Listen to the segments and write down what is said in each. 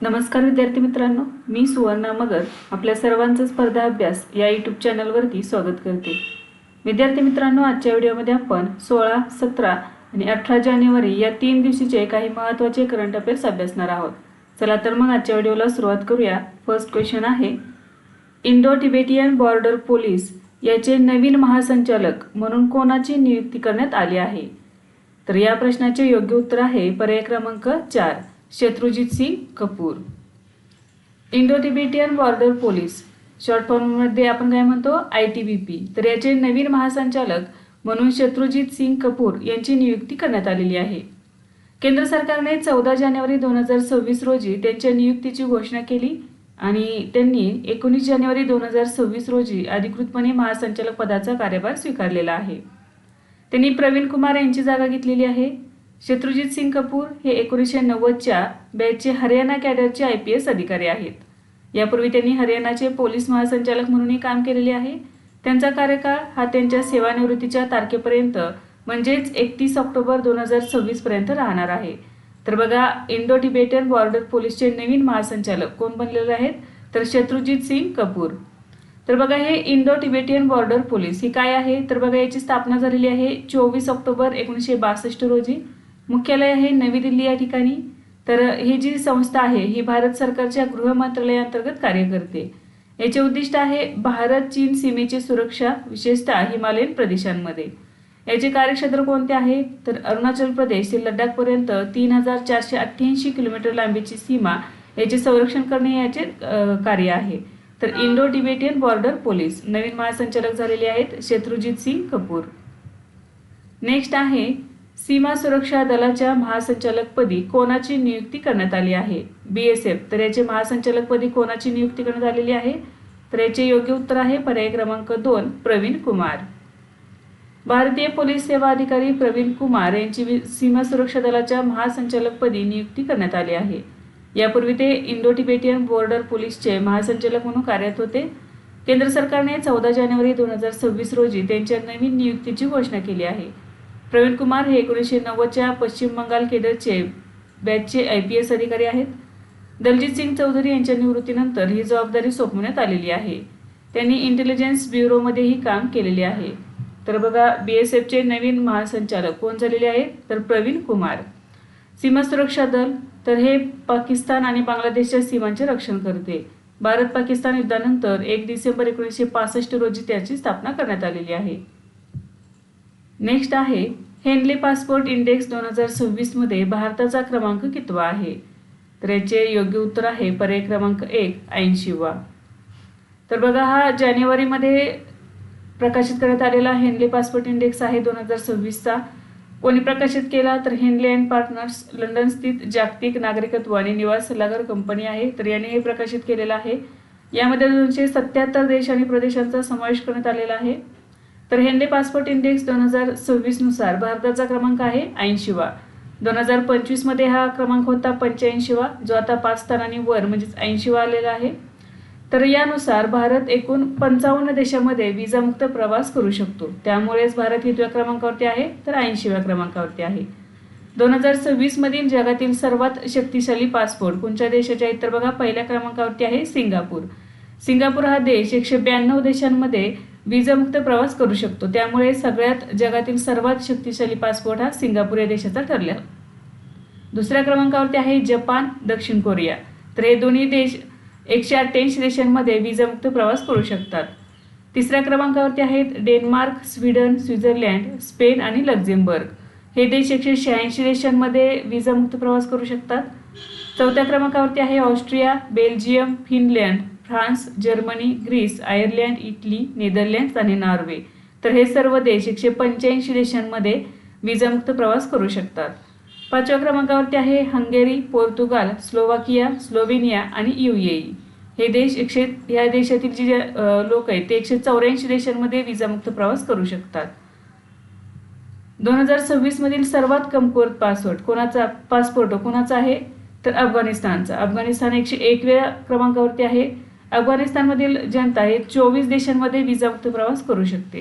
नमस्कार विद्यार्थी मित्रांनो, मी सुवर्णा मगर आपल्या सर्वांचं स्पर्धा अभ्यास या यूट्यूब चॅनलवरती स्वागत करते। विद्यार्थी मित्रांनो, आजच्या व्हिडिओमध्ये आपण 16, 17 आणि 18 जानेवारी या 3 दिवशीचे काही महत्त्वाचे करंट अफेअर्स अभ्यासणार आहोत। चला तर मग आजच्या व्हिडिओला सुरुवात करूया। फर्स्ट क्वेश्चन आहे, इंडो तिबेटियन बॉर्डर पोलीस याचे नवीन महासंचालक म्हणून कोणाची नियुक्ती करण्यात आली आहे? तर या प्रश्नाचे योग्य उत्तर आहे पर्याय क्रमांक 4, Shatrujeet Singh Kapoor. Indo Tibetan border police short फॉर्ममध्ये आपण काय म्हणतो, ITBP, तर याचे नवीन महासंचालक म्हणून शत्रुजीत सिंग कपूर यांची नियुक्ती करण्यात आलेली आहे। केंद्र सरकारने 14 जानेवारी 2026 रोजी त्यांच्या नियुक्तीची घोषणा केली आणि त्यांनी 19 जानेवारी 2026 रोजी अधिकृतपणे महासंचालक पदाचा कार्यभार स्वीकारलेला आहे। त्यांनी प्रवीण कुमार यांची जागा घेतलेली आहे। शत्रुजीत सिंग कपूर हे 1990च्या बॅचचे हरियाणा कॅडरचे IPS अधिकारी आहेत। यापूर्वी त्यांनी हरियाणाचे पोलीस महासंचालक म्हणूनही काम केलेले आहे। त्यांचा कार्यकाळ हा त्यांच्या सेवानिवृत्तीच्या तारखेपर्यंत म्हणजेच 31 ऑक्टोबर 2026 पर्यंत राहणार आहे। तर बघा, इंडो तिबेटियन बॉर्डर पोलीसचे नवीन महासंचालक कोण बनलेले आहेत? तर शत्रुजीत सिंग कपूर। तर बघा, हे इंडो तिबेटियन बॉर्डर पोलीस ही काय आहे? तर बघा, याची स्थापना झालेली आहे 24 ऑक्टोबर 1962 रोजी। मुख्यालय आहे नवी दिल्ली या ठिकाणी। तर ही जी संस्था आहे ही भारत सरकारच्या गृह मंत्रालयाअंतर्गत कार्य करते। याचे उद्दिष्ट आहे भारत चीन सीमेची सुरक्षा, विशेषतः हिमालयन प्रदेशांमध्ये। याचे कार्यक्षेत्र कोणते आहे? तर अरुणाचल प्रदेश ते लडाख पर्यंत 3488 किलोमीटर लांबीची सीमा याचे संरक्षण करणे याचे कार्य आहे। तर इंडो तिबेटियन बॉर्डर पोलीस नवीन महासंचालक झालेले आहेत शत्रुजीत सिंग कपूर। नेक्स्ट आहे, सीमा सुरक्षा दलाच्या महासंचालकपदी कोणाची नियुक्ती करण्यात आली आहे? BSF, तर याचे महासंचालकपदी कोणाची नियुक्ती करण्यात आलेली आहे? तर याचे योग्य उत्तर आहे पर्याय क्रमांक 2, प्रवीण कुमार। भारतीय पोलीस सेवा अधिकारी प्रवीण कुमार यांची सीमा सुरक्षा दलाच्या महासंचालकपदी नियुक्ती करण्यात आली आहे। यापूर्वी ते इंडो तिबेटियन बॉर्डर पोलीसचे महासंचालक म्हणून कार्यरत होते। केंद्र सरकारने 14 जानेवारी 2026 रोजी त्यांच्या नवीन नियुक्तीची घोषणा केली आहे। प्रवीण कुमार हे 1990च्या पश्चिम बंगाल केडरचे बॅचचे IPS अधिकारी आहेत। दलजीत सिंग चौधरी यांच्या निवृत्तीनंतर ही जबाबदारी सोपवण्यात आलेली आहे। त्यांनी इंटेलिजन्स ब्युरोमध्येही काम केलेले आहे। तर बघा, BSFचे नवीन महासंचालक कोण झालेले आहेत? तर प्रवीण कुमार। सीमा सुरक्षा दल, तर हे पाकिस्तान आणि बांगलादेशच्या सीमांचे रक्षण करते। भारत पाकिस्तान युद्धानंतर 1 डिसेंबर 1965 रोजी त्याची स्थापना करण्यात आलेली आहे। नेक्स्ट आहे, हेनले पासपोर्ट इंडेक्स 2026 मध्ये भारताचा क्रमांक कितवा आहे? तर याचे योग्य उत्तर आहे पर्याय क्रमांक 1, 80वा। तर बघा, हा जानेवारीमध्ये प्रकाशित करण्यात आलेला हेनले पासपोर्ट इंडेक्स आहे 2026चा। कोणी प्रकाशित केला? तर हेनले अँड पार्टनर्स, लंडन स्थित जागतिक नागरिकत्व आणि निवास सल्लागार कंपनी आहे। तर याने हे प्रकाशित केलेलं आहे। यामध्ये 277 देश आणि प्रदेशांचा समावेश करण्यात आलेला आहे। तर हेनले पासपोर्ट इंडेक्स 2026 नुसार भारताचा क्रमांक आहे 80वा। 2025 मध्ये हा क्रमांक होता 85वा, जो आता 5 स्थानांनी वर म्हणजेच 80वा आलेला आहे। तर यानुसार भारत एकूण 55 देशांमध्ये विजामुक्त प्रवास करू शकतो। त्यामुळेच भारत कितव्या क्रमांकावरती आहे? तर 80व्या क्रमांकावरती आहे। 2026 मधील जगातील सर्वात शक्तिशाली पासपोर्ट कोणत्या देशाचे आहेत? तर बघा, पहिल्या क्रमांकावरती आहे सिंगापूर। सिंगापूर हा देश 192 देशांमध्ये विजामुक्त प्रवास करू शकतो। त्यामुळे सगळ्यात जगातील सर्वात शक्तिशाली पासपोर्ट हा सिंगापूर या देशाचा ठरला। दुसऱ्या क्रमांकावरती आहे जपान, दक्षिण कोरिया। तर हे दोन्ही देश 188 देशांमध्ये विजामुक्त प्रवास करू शकतात। तिसऱ्या क्रमांकावरती आहेत डेन्मार्क, स्वीडन, स्वित्झर्लंड, स्पेन आणि लक्झेंबर्ग। हे देश 186 देशांमध्ये विजामुक्त प्रवास करू शकतात। चौथ्या क्रमांकावरती आहे Austria, Belgium, Finland, France, Germany, Greece, Ireland, Italy, Netherlands आणि नॉर्वे। तर हे सर्व देश 185 देशांमध्ये विजामुक्त प्रवास करू शकतात। पाचव्या क्रमांकावरती आहे हंगेरी, पोर्तुगाल, स्लोवाकिया, स्लोव्हेनिया आणि UAE। हे देश या देशातील जे लोक आहेत ते 184 देशांमध्ये विजामुक्त प्रवास करू शकतात। 2026 मधील सर्वात कमकुवत पासपोर्ट कोणाचा आहे? तर अफगाणिस्तानचा। अफगाणिस्तान 101व्या क्रमांकावरती आहे। अफगाणिस्तानमधील जनता हे 24 देशांमध्ये विजामुक्त प्रवास करू शकते।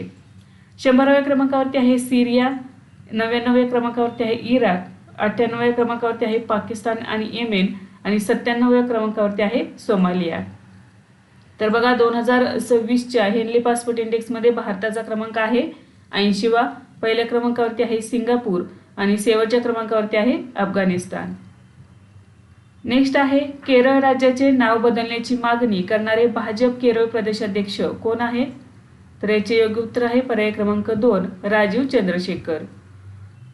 100व्या क्रमांकावरती आहे सिरिया, 99व्या क्रमांकावरती आहे इराक, 98व्या क्रमांकावरती आहे पाकिस्तान आणि येमेन आणि 97व्या क्रमांकावरती आहे सोमालिया. तर बघा 2026च्या हेनली पासपोर्ट इंडेक्समध्ये भारताचा क्रमांक आहे 80वा. पहिल्या क्रमांकावरती आहे सिंगापूर आणि शेवटच्या क्रमांकावरती आहे अफगाणिस्तान. नेक्स्ट आहे केरळ राज्याचे नाव बदलण्याची मागणी करणारे भाजप केरळ प्रदेशाध्यक्ष कोण आहेत? तर याचे योग्य उत्तर आहे पर्याय क्रमांक 2 राजीव चंद्रशेखर.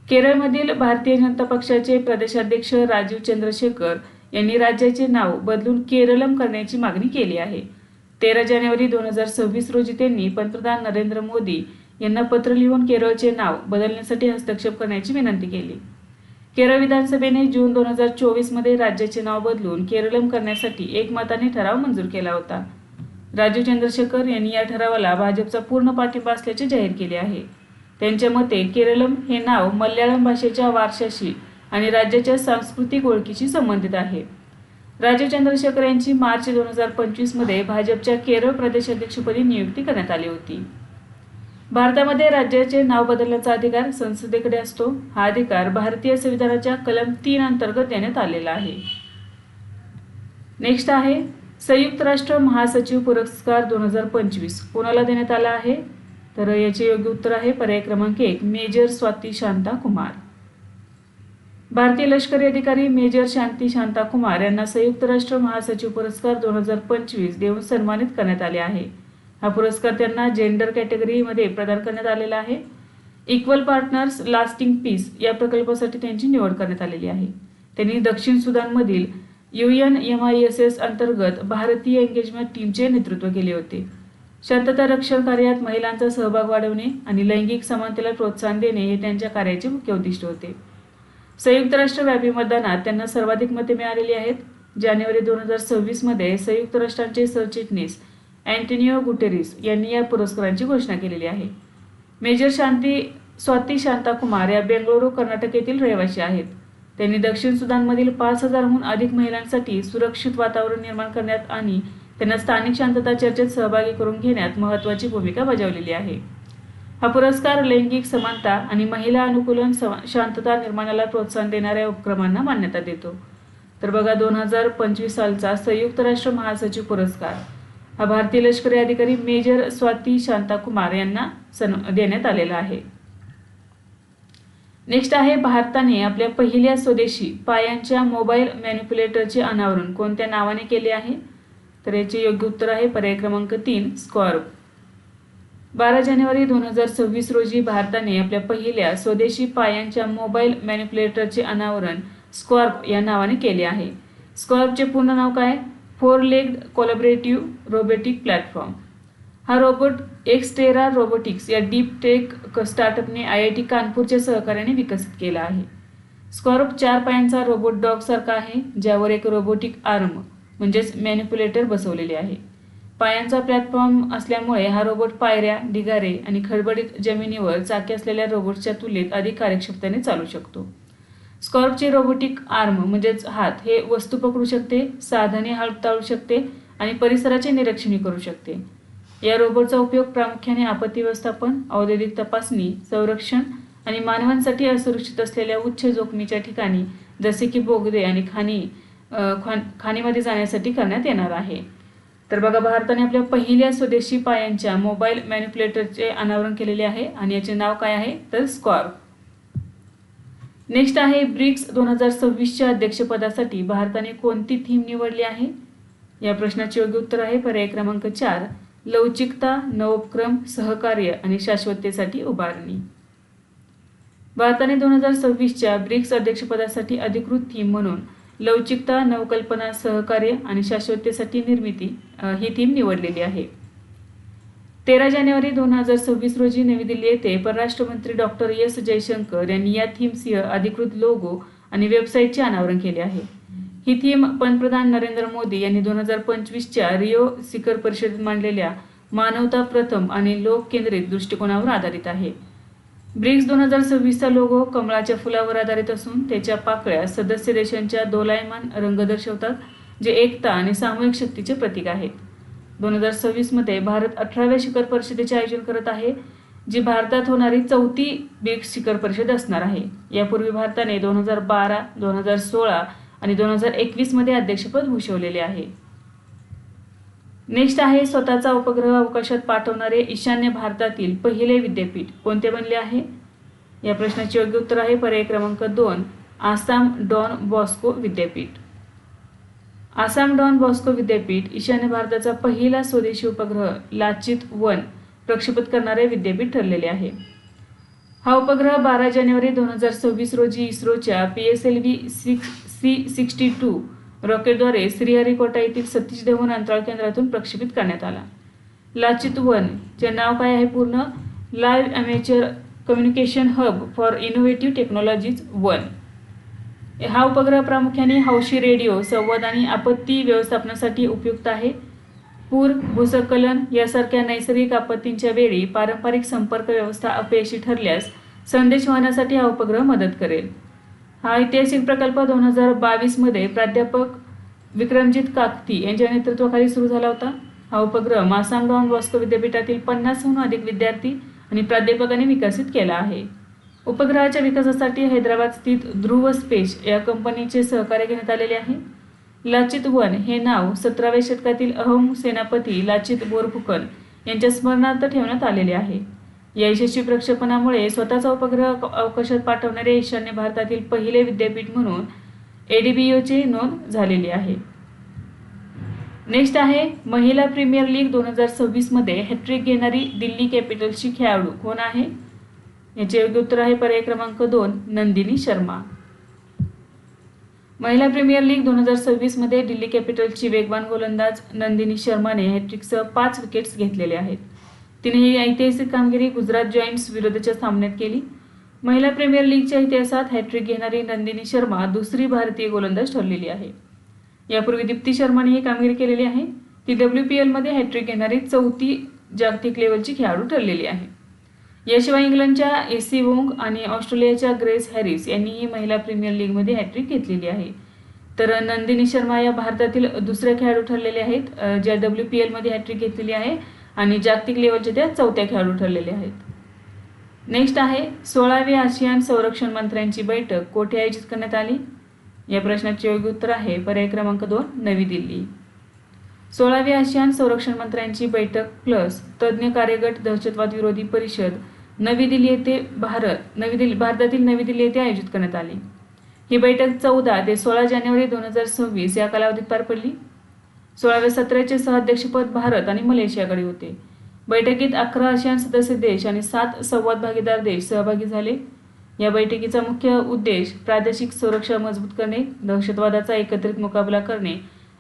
केरळमधील भारतीय जनता पक्षाचे प्रदेशाध्यक्ष राजीव चंद्रशेखर यांनी राज्याचे नाव बदलून केरळम करण्याची मागणी केली आहे. 13 जानेवारी 2026 रोजी त्यांनी पंतप्रधान नरेंद्र मोदी यांना पत्र लिहून केरळचे नाव बदलण्यासाठी हस्तक्षेप करण्याची विनंती केली. केरळ विधानसभेने जून 2024 मध्ये राज्याचे नाव बदलून केरळम करण्यासाठी एकमताने ठराव मंजूर केला होता. राजीव चंद्रशेखर यांनी या ठरावाला भाजपचा पूर्ण पाठिंबा असल्याचे जाहीर केले आहे. त्यांच्या मते केरळम हे नाव मल्याळम भाषेच्या वारशाशी आणि राज्याच्या सांस्कृतिक ओळखीशी संबंधित आहे. राजीव चंद्रशेखर यांची मार्च 2025 मध्ये भाजपच्या केरळ प्रदेशाध्यक्षपदी नियुक्ती करण्यात आली होती. भारतामध्ये राज्याचे नाव बदलण्याचा अधिकार संसदेकडे असतो. हा अधिकार भारतीय संविधानाच्या कलम 3 अंतर्गत देण्यात आलेला आहे. नेक्स्ट आहे संयुक्त राष्ट्र महासचिव पुरस्कार 2025 कोणाला देण्यात आला आहे? तर याचे योग्य उत्तर आहे पर्याय क्रमांक 1 मेजर स्वाती शांता कुमार. भारतीय लष्करी अधिकारी मेजर शांती शांता कुमार यांना संयुक्त राष्ट्र महासचिव पुरस्कार 2025 देऊन सन्मानित करण्यात आले आहे. हा पुरस्कार त्यांना जेंडर कॅटेगरीमध्ये प्रदान करण्यात आलेला आहे. इक्वल पार्टनर्स लास्टिंग पीस या प्रकल्पासाठी त्यांची निवड करण्यात आलेली आहे. त्यांनी दक्षिण सुदानमधील UNMISS अंतर्गत भारतीय एंगेजमेंट टीमचे नेतृत्व केले होते. शांतता रक्षण कार्यात महिलांचा सहभाग वाढवणे आणि लैंगिक समानतेला प्रोत्साहन देणे हे त्यांच्या कार्याचे मुख्य उद्दिष्ट होते. संयुक्त राष्ट्र व्यापी मतदानात त्यांना सर्वाधिक मते मिळालेली आहेत. जानेवारी 2026 मध्ये संयुक्त राष्ट्रांचे सरचिटणीस अँटोनियो गुटेरेस यांनी या पुरस्कारांची घोषणा केलेली आहे. मेजर स्वाती शांता कुमार या बेंगळुरू कर्नाटक येथील रहिवासी आहेत. त्यांनी दक्षिण सुदानमधील 5000हून अधिक महिलांसाठी सुरक्षित वातावरण निर्माण करण्यात आणि त्यांना स्थानिक शांतता चर्चेत सहभागी करून घेण्यात महत्त्वाची भूमिका बजावलेली आहे. हा पुरस्कार लैंगिक समानता आणि महिला अनुकूलन शांतता निर्माणाला प्रोत्साहन देणाऱ्या उपक्रमांना मान्यता देतो. तर बघा 2025 सालचा संयुक्त राष्ट्र महासचिव पुरस्कार हा भारतीय लष्करी अधिकारी मेजर स्वाती शांता कुमार यांना देण्यात आलेला आहे. नेक्स्ट आहे भारताने आपल्या पहिल्या स्वदेशी पायांच्या मोबाईल मॅनिप्युलेटरचे अनावरण कोणत्या नावाने केले आहे? तर याचे योग्य उत्तर आहे पर्याय क्रमांक 3 स्कॉर्प. 12 जानेवारी 2026 रोजी भारताने आपल्या पहिल्या स्वदेशी पायांच्या मोबाईल मॅनिप्युलेटरचे अनावरण स्कॉर्प या नावाने केले आहे. स्कॉर्पचे पूर्ण नाव काय? 4 लेग्ड कोलॅबोरेटिव्ह रोबोटिक प्लॅटफॉर्म. हा रोबोट एक्सटेरा रोबोटिक्स या डीप टेक स्टार्टअपने IIT कानपूरच्या सहकार्याने विकसित केला आहे. स्कॉर्प 4 पायांचा रोबोट डॉग सारखा आहे ज्यावर एक रोबोटिक आर्म म्हणजेच मॅनिप्युलेटर बसवलेले आहे. पायांचा प्लॅटफॉर्म असल्यामुळे हा रोबोट पायऱ्या, ढिगारे आणि खडबडीत जमिनीवर चाके असलेल्या रोबोटच्या तुलनेत अधिक कार्यक्षमतेने चालू शकतो. स्कॉर्पचे रोबोटिक आर्म म्हणजेच हात हे वस्तू पकडू शकते, साधने हाताळू शकते आणि परिसराचे निरीक्षणही करू शकते. या रोबोटचा उपयोग प्रामुख्याने आपत्ती व्यवस्थापन, औद्योगिक तपासणी, संरक्षण आणि मानवांसाठी असुरक्षित असलेल्या उच्च जोखमीच्या ठिकाणी जसे की बोगदे आणि खाणीमध्ये जाण्यासाठी करण्यात येणार आहे. तर बघा भारताने आपल्या पहिल्या स्वदेशी पायांच्या मोबाईल मॅनिप्युलेटरचे अनावरण केलेले आहे आणि याचे नाव काय आहे? तर स्कॉर्प. नेक्स्ट आहे ब्रिक्स 2026च्या अध्यक्षपदासाठी भारताने कोणती थीम निवडली आहे? या प्रश्नाचे योग्य उत्तर आहे पर्याय क्रमांक 4 लवचिकता, नवोपक्रम, सहकार्य आणि शाश्वततेसाठी उभारणी. भारताने 2026च्या ब्रिक्स अध्यक्षपदासाठी अधिकृत थीम म्हणून लवचिकता, नवकल्पना, सहकार्य आणि शाश्वततेसाठी निर्मिती ही थीम निवडलेली आहे. 13 जानेवारी 2026 रोजी नवी दिल्ली येथे परराष्ट्र मंत्री डॉक्टर एस जयशंकर यांनी या थीमसह अधिकृत लोगो आणि वेबसाईटचे अनावरण केले आहे. ही थीम पंतप्रधान नरेंद्र मोदी यांनी 2025च्या रिओ शिखर परिषदेत मांडलेल्या मानवता प्रथम आणि लोक केंद्रित दृष्टिकोनावर आधारित आहे. ब्रिक्स 2026चा लोगो कमळाच्या फुलावर आधारित असून त्याच्या पाकळ्या सदस्य देशांच्या दोलायमान रंग दर्शवतात जे एकता आणि सामूहिक शक्तीचे प्रतीक आहेत. 2026 मध्ये भारत 18व्या शिखर परिषदेचे आयोजन करत आहे जी भारतात होणारी 4थी ब्रिक्स शिखर परिषद असणार आहे. यापूर्वी भारताने 2012, 2016 आणि 2021 मध्ये अध्यक्षपद भूषवलेले आहे. नेक्स्ट आहे स्वतःचा उपग्रह अवकाशात पाठवणारे ईशान्य भारतातील पहिले विद्यापीठ कोणते बनले आहे? या प्रश्नाचे योग्य उत्तर आहे पर्याय क्रमांक 2 आसाम डॉन बॉस्को विद्यापीठ. आसाम डॉन बॉस्को विद्यापीठ ईशान्य भारताचा पहिला स्वदेशी उपग्रह लाचित-1 प्रक्षेपित करणारे विद्यापीठ ठरलेले आहे. हा उपग्रह 12 जानेवारी 2026 रोजी इस्रोच्या PSLV C62 रॉकेटद्वारे श्रीहरिकोटा येथील सतीश धवन अंतराळ केंद्रातून प्रक्षेपित करण्यात आला. लाचित-1 चे नाव काय आहे पूर्ण? Live amateur communication hub for innovative technologies 1. हा उपग्रह प्रामुख्याने हौशी रेडिओ संवाद आणि आपत्ती व्यवस्थापनासाठी उपयुक्त आहे. पूर, भूस्खलन यासारख्या नैसर्गिक आपत्तींच्या वेळी पारंपरिक संपर्क व्यवस्था अपयशी ठरल्यास संदेश वाहण्यासाठी हा उपग्रह मदत करेल. हा ऐतिहासिक प्रकल्प 2022 मध्ये प्राध्यापक विक्रमजीत काकती यांच्या नेतृत्वाखाली सुरू झाला होता. हा उपग्रह आसाम डॉन बॉस्को विद्यापीठातील 50हून अधिक विद्यार्थी आणि प्राध्यापकांनी विकसित केला आहे. उपग्रहाच्या विकासासाठी हैदराबाद स्थित ध्रुव स्पेस या कंपनीचे सहकार्य घेण्यात आलेले आहे. लाचित-1 हे नाव 17व्या शतकातील अहोम सेनापती लाचित बोरफुकन यांच्या स्मरणार्थ ठेवण्यात आलेले आहे. या यशस्वी प्रक्षेपणामुळे स्वतःचा उपग्रह अवकाशात पाठवणारे ईशान्य भारतातील पहिले विद्यापीठ म्हणून ADBOची नोंद झालेली आहे. नेक्स्ट आहे महिला प्रीमियर लीग 2026 मध्ये हॅट्रिक घेणारी दिल्ली कॅपिटल्सची खेळाडू कोण आहे? याचे योग्य उत्तर आहे पर्याय क्रमांक 2 नंदिनी शर्मा. महिला प्रीमियर लीग 2026 मध्ये दिल्ली कॅपिटल्सची वेगवान गोलंदाज नंदिनी शर्माने हॅट्रिकसह 5 विकेट्स घेतलेले आहेत. तिने ही ऐतिहासिक कामगिरी गुजरात जायंट्स विरुद्धच्या सामन्यात केली. महिला प्रीमियर लीगच्या इतिहासात हॅट्रिक घेणारी नंदिनी शर्मा दुसरी भारतीय गोलंदाज ठरलेली आहे. यापूर्वी दीप्ती शर्माने ही कामगिरी केलेली आहे. ती WPL मध्ये हॅट्रिक घेणारी 4थी जागतिक लेव्हलची खेळाडू ठरलेली आहे. याशिवाय इंग्लंडच्या AC वोंग आणि ऑस्ट्रेलियाच्या ग्रेस हॅरिस यांनीही महिला प्रीमियर लीगमध्ये हॅट्रिक घेतलेली आहे. तर नंदिनी शर्मा या भारतातील दुसऱ्या खेळाडू ठरलेल्या आहेत ज्या WPL मध्ये हॅट्रिक घेतलेली आहे आणि जागतिक लेव्हलच्या त्या 4थ्या खेळाडू ठरलेल्या आहेत. नेक्स्ट आहे 16वी आशियान संरक्षण मंत्र्यांची बैठक कोठे आयोजित करण्यात आली? या प्रश्नाचे योग्य उत्तर आहे पर्याय क्रमांक 2 नवी दिल्ली. 16वी आशियान संरक्षण मंत्र्यांची बैठक प्लस तज्ज्ञ कार्यगट दहशतवाद विरोधी परिषद नवी दिल्ली येथे भारतातील नवी दिल्ली येथे आयोजित करण्यात आली. ही बैठक 14 ते 16 जानेवारी 2026 या कालावधीत पार पडली. 16व्या सत्राचे सहअध्यक्षपद भारत आणि मलेशियाकडे होते. बैठकीत 11 आशियान सदस्य देश आणि 7 संवाद भागीदार देश सहभागी झाले. या बैठकीचा मुख्य उद्देश प्रादेशिक सुरक्षा मजबूत करणे, दहशतवादाचा एकत्रित मुकाबला करणे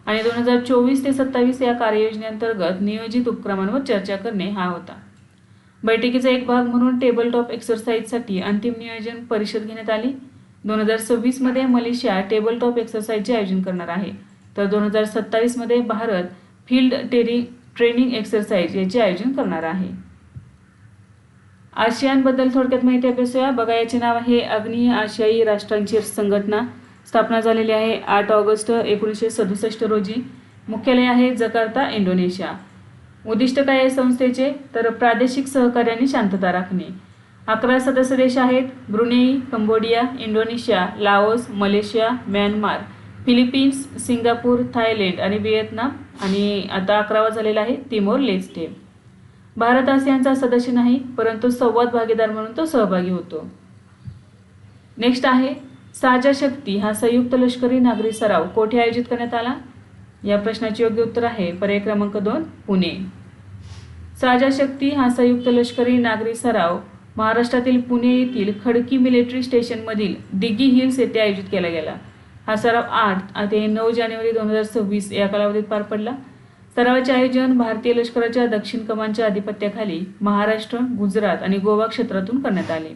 आणि 2024 ते 27 या कार्ययोजनेअंतर्गत नियोजित उपक्रमांवर चर्चा करणे हा होता. बैठकीचा एक भाग म्हणून टेबल टॉप एक्सरसाइजसाठी अंतिम नियोजन परिषद घेण्यात आली. 2026 मध्ये मलेशिया टेबल टॉप एक्सरसाइजचे आयोजन करणार आहे, तर 2027 मध्ये भारत फील्ड ट्रेनिंग एक्सरसाइज याचे आयोजन करणार आहे. आशियानबद्दल थोडक्यात माहिती अभ्यासूया. बघा, याचे नाव आहे आग्नेय आशियाई राष्ट्रांची संघटना. स्थापना झालेली आहे 8 ऑगस्ट 1967 रोजी. मुख्यालय आहे जकार्ता, इंडोनेशिया. उद्दिष्ट काय आहे संस्थेचे? तर प्रादेशिक सहकार्याने शांतता राखणे. 11 सदस्य देश आहेत Brunei, Cambodia, Indonesia, Laos, Malaysia, Myanmar, Philippines, Singapore, Thailand आणि व्हिएतनाम. आणि आता 11वा झालेला आहे तिमोर लेस्टे. भारत आसियानचा सदस्य नाही, परंतु संवाद भागीदार म्हणून तो सहभागी होतो. नेक्स्ट आहे साझा शक्ती हा संयुक्त लष्करी नागरी सराव कोठे आयोजित करण्यात आला? या प्रश्नाचे योग्य उत्तर आहे पर्याय क्रमांक 2 पुणे. साझा शक्ती हा संयुक्त लष्करी नागरी सराव महाराष्ट्रातील पुणे येथील खडकी मिलिटरी स्टेशनमधील दिघी हिल्स येथे आयोजित केला गेला. हा सराव 8 ते 9 जानेवारी 2026 या कालावधीत पार पडला. सरावाचे आयोजन भारतीय लष्कराच्या दक्षिण कमानच्या अधिपत्याखाली महाराष्ट्र, गुजरात आणि गोवा क्षेत्रातून करण्यात आले.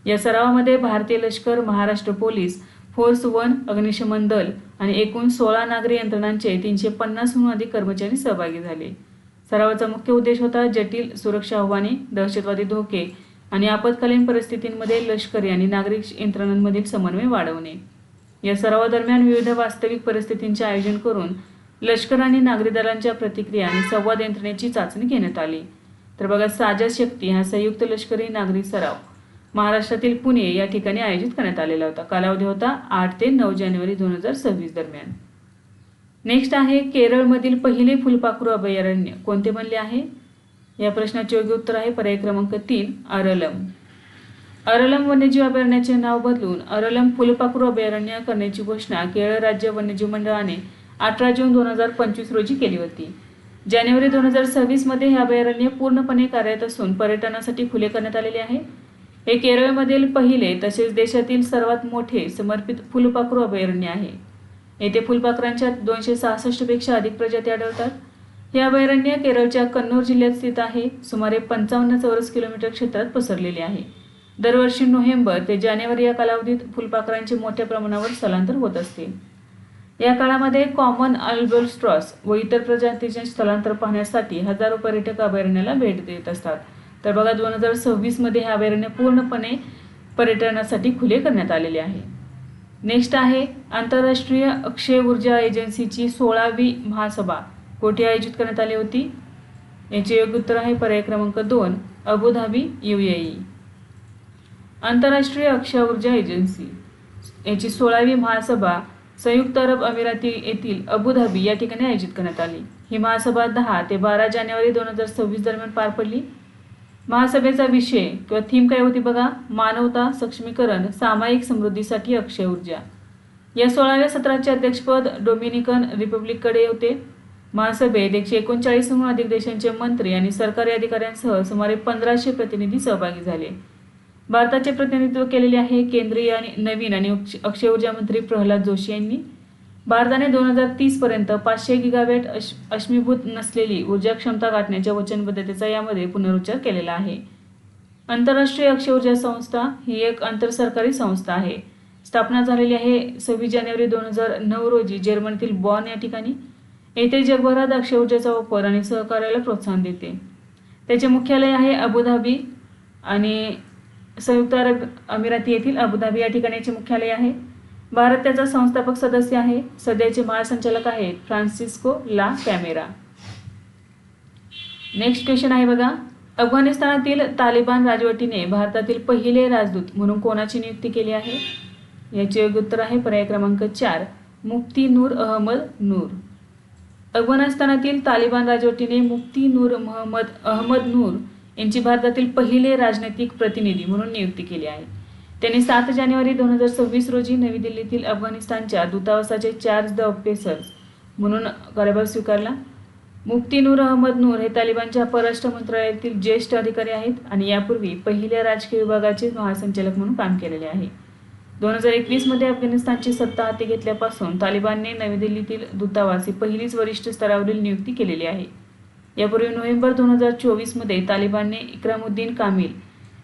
या सरावामध्ये भारतीय लष्कर, महाराष्ट्र पोलीस, फोर्स 1, अग्निशमन दल आणि एकूण 16 नागरी यंत्रणांचे 350हून अधिक कर्मचारी सहभागी झाले. सरावाचा मुख्य उद्देश होता जटिल सुरक्षा आव्हाने, दहशतवादी धोके आणि आपत्कालीन परिस्थितींमध्ये लष्करी आणि नागरी यंत्रणांमधील समन्वय वाढवणे. या सरावादरम्यान विविध वास्तविक परिस्थितींचे आयोजन करून लष्कर आणि नागरी दलांच्या प्रतिक्रिया आणि संवाद यंत्रणेची चाचणी घेण्यात आली. तर बघा, साझा शक्ती हा संयुक्त लष्करी नागरी सराव महाराष्ट्रातील पुणे या ठिकाणी आयोजित करण्यात आलेला होता. कालावधी होता 8 ते 9 जानेवारी 2026 दरम्यान. नेक्स्ट आहे केरळमधील पहिले फुलपाखरू अभयारण्य कोणते बनले आहे? या प्रश्नाचे योग्य उत्तर आहे पर्याय क्रमांक 3 अरलम. अरलम वन्यजीव अभयारण्याचे नाव बदलून अरलम फुलपाखरू अभयारण्य करण्याची घोषणा केरळ राज्य वन्यजीव मंडळाने 18 जून 2025 रोजी केली होती. जानेवारी 2026 मध्ये हे अभयारण्य पूर्णपणे कार्यरत असून पर्यटनासाठी खुले करण्यात आलेले आहे. हे केरळमधील पहिले तसेच देशातील सर्वात मोठे समर्पित फुलपाखरू अभयारण्य आहे. येथे फुलपाखरांच्या 266 पेक्षा अधिक प्रजाती आढळतात. हे अभयारण्य केरळच्या कन्नूर जिल्ह्यात स्थित आहे. सुमारे 55 चौरस किलोमीटर क्षेत्रात पसरलेले आहे. दरवर्षी नोव्हेंबर ते जानेवारी या कालावधीत फुलपाखरांचे मोठ्या प्रमाणावर स्थलांतर होत असते. या काळामध्ये कॉमन अल्बोस्ट्रॉस व इतर प्रजातींचे स्थलांतर पाहण्यासाठी हजारो पर्यटक अभयारण्याला भेट देत असतात. तर बघा 2026 मध्ये हे अभयारण्य पूर्णपणे पर्यटनासाठी खुले करण्यात आलेले आहे. नेक्स्ट आहे आंतरराष्ट्रीय अक्षय ऊर्जा एजन्सीची 16वी महासभा कोठे आयोजित करण्यात आली होती? याचे योग्य उत्तर आहे पर्याय क्रमांक 2 अबुधाबी UAE. आंतरराष्ट्रीय अक्षय ऊर्जा एजन्सी याची 16वी महासभा संयुक्त अरब अमिराती येथील अबुधाबी या ठिकाणी आयोजित करण्यात आली. ही महासभा 10 ते 12 जानेवारी 2026 दरम्यान पार पडली. महासभेचा विषय किंवा थीम काय होती बघा? मानवता, सक्षमीकरण, सामायिक समृद्धीसाठी अक्षय ऊर्जा. या 16व्या सत्राचे अध्यक्षपद डोमिनिकन रिपब्लिककडे होते. महासभेत 139हून अधिक देशांचे मंत्री आणि सरकारी अधिकाऱ्यांसह सुमारे 1500 प्रतिनिधी सहभागी झाले. भारताचे प्रतिनिधित्व केलेले आहे केंद्रीय आणि नवीन आणि अक्षय ऊर्जा मंत्री प्रल्हाद जोशी यांनी. भारताने 2030 पर्यंत 500 गिगावॅट अश्मीभूत नसलेली ऊर्जा क्षमता गाठण्याच्या वचनबद्धतेचा यामध्ये पुनरुच्चार केलेला आहे. आंतरराष्ट्रीय अक्षय ऊर्जा संस्था ही एक आंतरसरकारी संस्था आहे. स्थापना झालेली आहे 26 जानेवारी 2009 रोजी जर्मनीतील बॉन या ठिकाणी. येथे जगभरात अक्षय ऊर्जेचा वापर आणि सहकार्याला प्रोत्साहन देते. त्याचे मुख्यालय आहे अबुधाबी आणि संयुक्त अरब अमिराती येथील अबुधाबी या ठिकाणी याचे मुख्यालय आहे. भारत त्याचा संस्थापक सदस्य आहे. सध्याचे महासंचालक आहेत फ्रान्सिस्को ला कॅमेरा. नेक्स्ट क्वेश्चन आहे बघा, अफगाणिस्तानातील तालिबान राजवटीने भारतातील पहिले राजदूत म्हणून कोणाची नियुक्ती केली आहे? याचे योग्य उत्तर आहे पर्याय क्रमांक 4 मुफ्ती नूर अहमद नूर. अफगाणिस्तानातील तालिबान राजवटीने मुफ्ती नूर मोहम्मद अहमद नूर यांची भारतातील पहिले राजनैतिक प्रतिनिधी म्हणून नियुक्ती केली आहे. त्यांनी 7 जानेवारी 2026 रोजी नवी दिल्लीतील अफगाणिस्तानच्या दूतावासाचे चार्ज द ऑफिसर्स म्हणून कार्यभार स्वीकारला. मुफ्ती नूर अहमद नूर हे तालिबानच्या परराष्ट्र मंत्रालयातील ज्येष्ठ अधिकारी आहेत आणि यापूर्वी पहिल्या राजकीय विभागाचे महासंचालक म्हणून काम केलेले आहे. 2021 मध्ये अफगाणिस्तानची सत्ता हाती घेतल्यापासून तालिबानने नवी दिल्लीतील दूतावास ही पहिलीच वरिष्ठ स्तरावरील नियुक्ती केलेली आहे. यापूर्वी नोव्हेंबर 2024 मध्ये तालिबानने इक्रामुद्दीन कामिल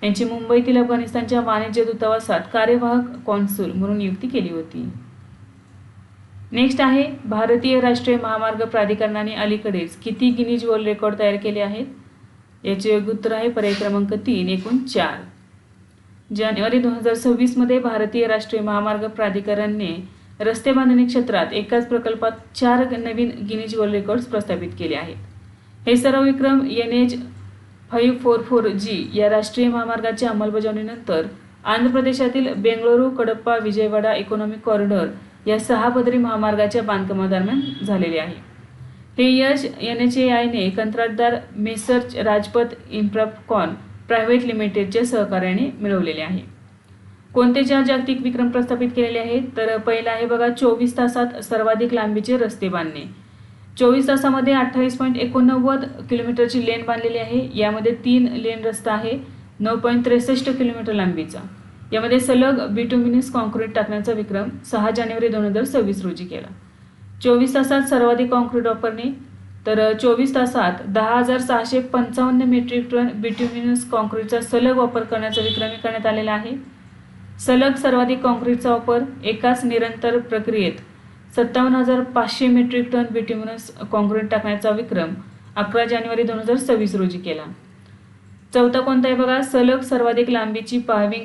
यांची मुंबईतील अफगाणिस्तानच्या वाणिज्य दूतावासात कार्यवाहक कॉन्सुल म्हणून नियुक्ती केली होती. नेक्स्ट आहे भारतीय राष्ट्रीय महामार्ग प्राधिकरणाने अलीकडेच किती गिनीज वर्ल्ड रेकॉर्ड तयार केले आहेत? याचे योग्य उत्तर आहे पर्याय क्रमांक 3 एकूण 4. जानेवारी 2026 मध्ये भारतीय राष्ट्रीय महामार्ग प्राधिकरणाने रस्ते बांधणी क्षेत्रात एकाच प्रकल्पात 4 नवीन गिनीज वर्ल्ड रेकॉर्ड्स प्रस्थापित केले आहेत. हे सर्व विक्रम NH 544G या राष्ट्रीय महामार्गाच्या अंमलबजावणीनंतर आंध्र प्रदेशातील बेंगळुरू कडप्पा विजयवाडा इकॉनॉमिक कॉरिडॉर या 6 पदरी महामार्गाच्या बांधकामादरम्यान झालेले आहे. हे यश NHAIने कंत्राटदार मेसर्च राजपथ इन्फ्राकॉन प्रायव्हेट लिमिटेडच्या सहकार्याने मिळवलेले आहे. कोणते 4 जागतिक विक्रम प्रस्थापित केलेले आहेत? तर पहिला आहे बघा 24 तासात सर्वाधिक लांबीचे रस्ते बांधणे. 24 तासामध्ये 28.89 किलोमीटरची लेन बांधलेली आहे. यामध्ये 3 लेन रस्ता आहे 9.63 किलोमीटर लांबीचा. यामध्ये सलग बिटुमिनस कॉन्क्रीट टाकण्याचा विक्रम 6 जानेवारी 2026 रोजी केला. 24 तासात सर्वाधिक कॉन्क्रीट वापरणे. तर 24 तासात 10,655 मेट्रिक टन बिटुमिनस कॉन्क्रीटचा सलग वापर करण्याचा विक्रम करण्यात आलेला आहे. सलग सर्वाधिक कॉन्क्रीटचा वापर एकाच निरंतर प्रक्रियेत 57,500 मेट्रिक टन बिटुमिनस कॉन्क्रीट टाकण्याचा विक्रम 11 जानेवारी 2026 रोजी केला. चौथा कोणता आहे बघा सलग सर्वाधिक लांबीची पाहविंग.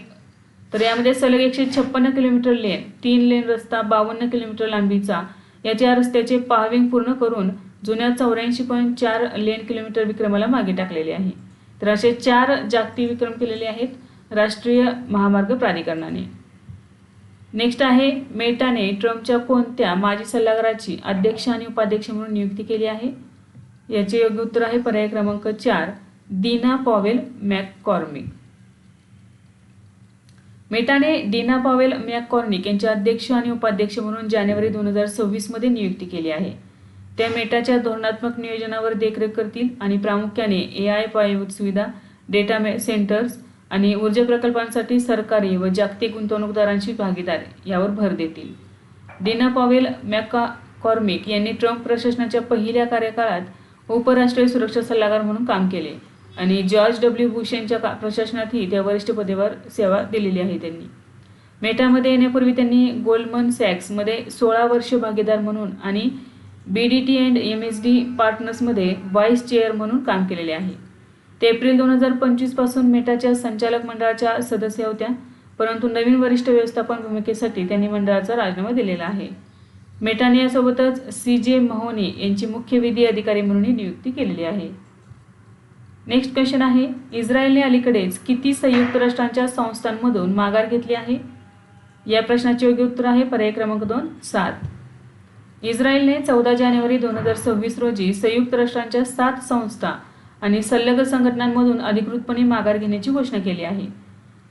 तर यामध्ये सलग 156 किलोमीटर लेन 3 लेन रस्ता 52 किलोमीटर लांबीचा याच्या रस्त्याचे पाहविंग पूर्ण करून जुन्या 84.4 लेन किलोमीटर विक्रमाला मागे टाकलेले आहे. तर असे 4 जागतिक विक्रम केलेले आहेत. राष्ट्रीय महामार्ग प्राधिकरणाने. नेक्स्ट आहे, मेटाने ट्रम्पच्या कोणत्या माजी सल्लागाराची अध्यक्ष आणि उपाध्यक्ष म्हणून नियुक्ती केली आहे? याचे योग्य उत्तर आहे पर्याय क्रमांक 4, डीना पॉवेल मॅककॉर्मिक. मेटाने डीना पॉवेल मॅककॉर्मिक यांच्या अध्यक्ष आणि उपाध्यक्ष म्हणून जानेवारी 2026 मध्ये नियुक्ती केली आहे. त्या मेटाच्या धोरणात्मक नियोजनावर देखरेख करतील आणि प्रामुख्याने AI पायाभूत सुविधा, डेटा सेंटर्स आणि ऊर्जा प्रकल्पांसाठी सरकारी व जागतिक गुंतवणूकदारांची भागीदारी यावर भर देतील. डीना पॉवेल मॅककॉर्मिक यांनी ट्रम्प प्रशासनाच्या पहिल्या कार्यकाळात उपराष्ट्रीय सुरक्षा सल्लागार म्हणून काम केले आणि जॉर्ज W. बुश यांच्या प्रशासनातही त्या वरिष्ठ पदावर सेवा दिलेली आहे त्यांनी. मेटामध्ये येण्यापूर्वी त्यांनी गोल्डमन सॅक्समध्ये 16 वर्ष भागीदार म्हणून आणि BDT अँड MSD पार्टनर्समध्ये व्हाईस चेअर म्हणून काम केलेले आहे. ते एप्रिल 2025 पासून मेटाच्या संचालक मंडळाच्या सदस्य होत्या, परंतु नवीन वरिष्ठ व्यवस्थापन भूमिकेसाठी त्यांनी मंडळाचा राजीनामा दिलेला आहे. मेटाने यासोबतच CJ महोनी यांची मुख्य विधी अधिकारी म्हणून नियुक्ती केलेली आहे. नेक्स्ट क्वेश्चन आहे, इस्रायलने अलीकडेच किती संयुक्त राष्ट्रांच्या संस्थांमधून माघार घेतली आहे? या प्रश्नाचे योग्य उत्तर आहे पर्याय क्रमांक 2, 7. इस्रायलने 14 जानेवारी 2026 रोजी संयुक्त राष्ट्रांच्या 7 संस्था आणि संलग्न संघटनांमधून अधिकृतपणे माघार घेण्याची घोषणा केली आहे.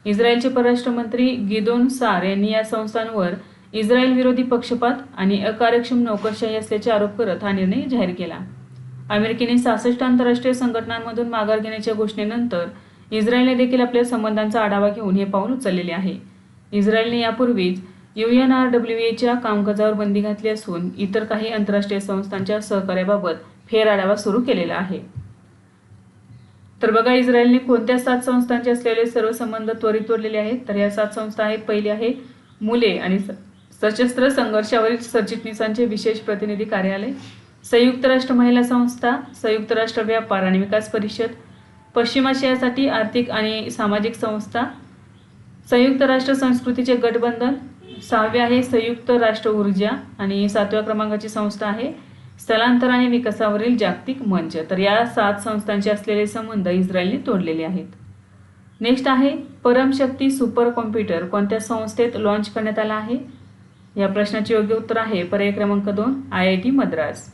इस्रायलचे परराष्ट्र मंत्री गिदोन सार यांनी या संस्थांवर इस्रायल विरोधी पक्षपात आणि अकार्यक्षम नोकरशाही असल्याचे आरोप करत हा निर्णय जाहीर केला. अमेरिकेने 66 आंतरराष्ट्रीय संघटनांमधून माघार घेण्याच्या घोषणेनंतर इस्रायलने देखील आपल्या संबंधांचा आढावा घेऊन हे पाऊल उचललेले आहे. इस्रायलने यापूर्वीच UNRWAच्या कामकाजावर बंदी घातली असून इतर काही आंतरराष्ट्रीय संस्थांच्या सहकार्याबाबत फेरआढावा सुरू केलेला आहे. तर बघा, इस्रायलने कोणत्या 7 संस्थांचे असलेले सर्व संबंध त्वरित तोडलेले आहेत? तर या 7 संस्था आहेत. पहिली आहे मुले आणि सशस्त्र संघर्षावरील सरचिटणीसांचे विशेष प्रतिनिधी कार्यालय, संयुक्त राष्ट्र महिला संस्था, संयुक्त राष्ट्र व्यापार आणि विकास परिषद, पश्चिम आशियासाठी आर्थिक आणि सामाजिक संस्था, संयुक्त राष्ट्र संस्कृतीचे गठबंधन, 6वे आहे संयुक्त राष्ट्र ऊर्जा आणि 7व्या क्रमांकाची संस्था आहे स्थलांतर आणि विकासावरील जागतिक मंच. तर या 7 संस्थांचे असलेले संबंध इस्रायलने तोडलेले आहेत. नेक्स्ट आहे, परमशक्ती सुपर कॉम्प्युटर कोणत्या संस्थेत लॉन्च करण्यात आला आहे? या प्रश्नाचे योग्य उत्तर आहे पर्याय क्रमांक 2, IIT मद्रास.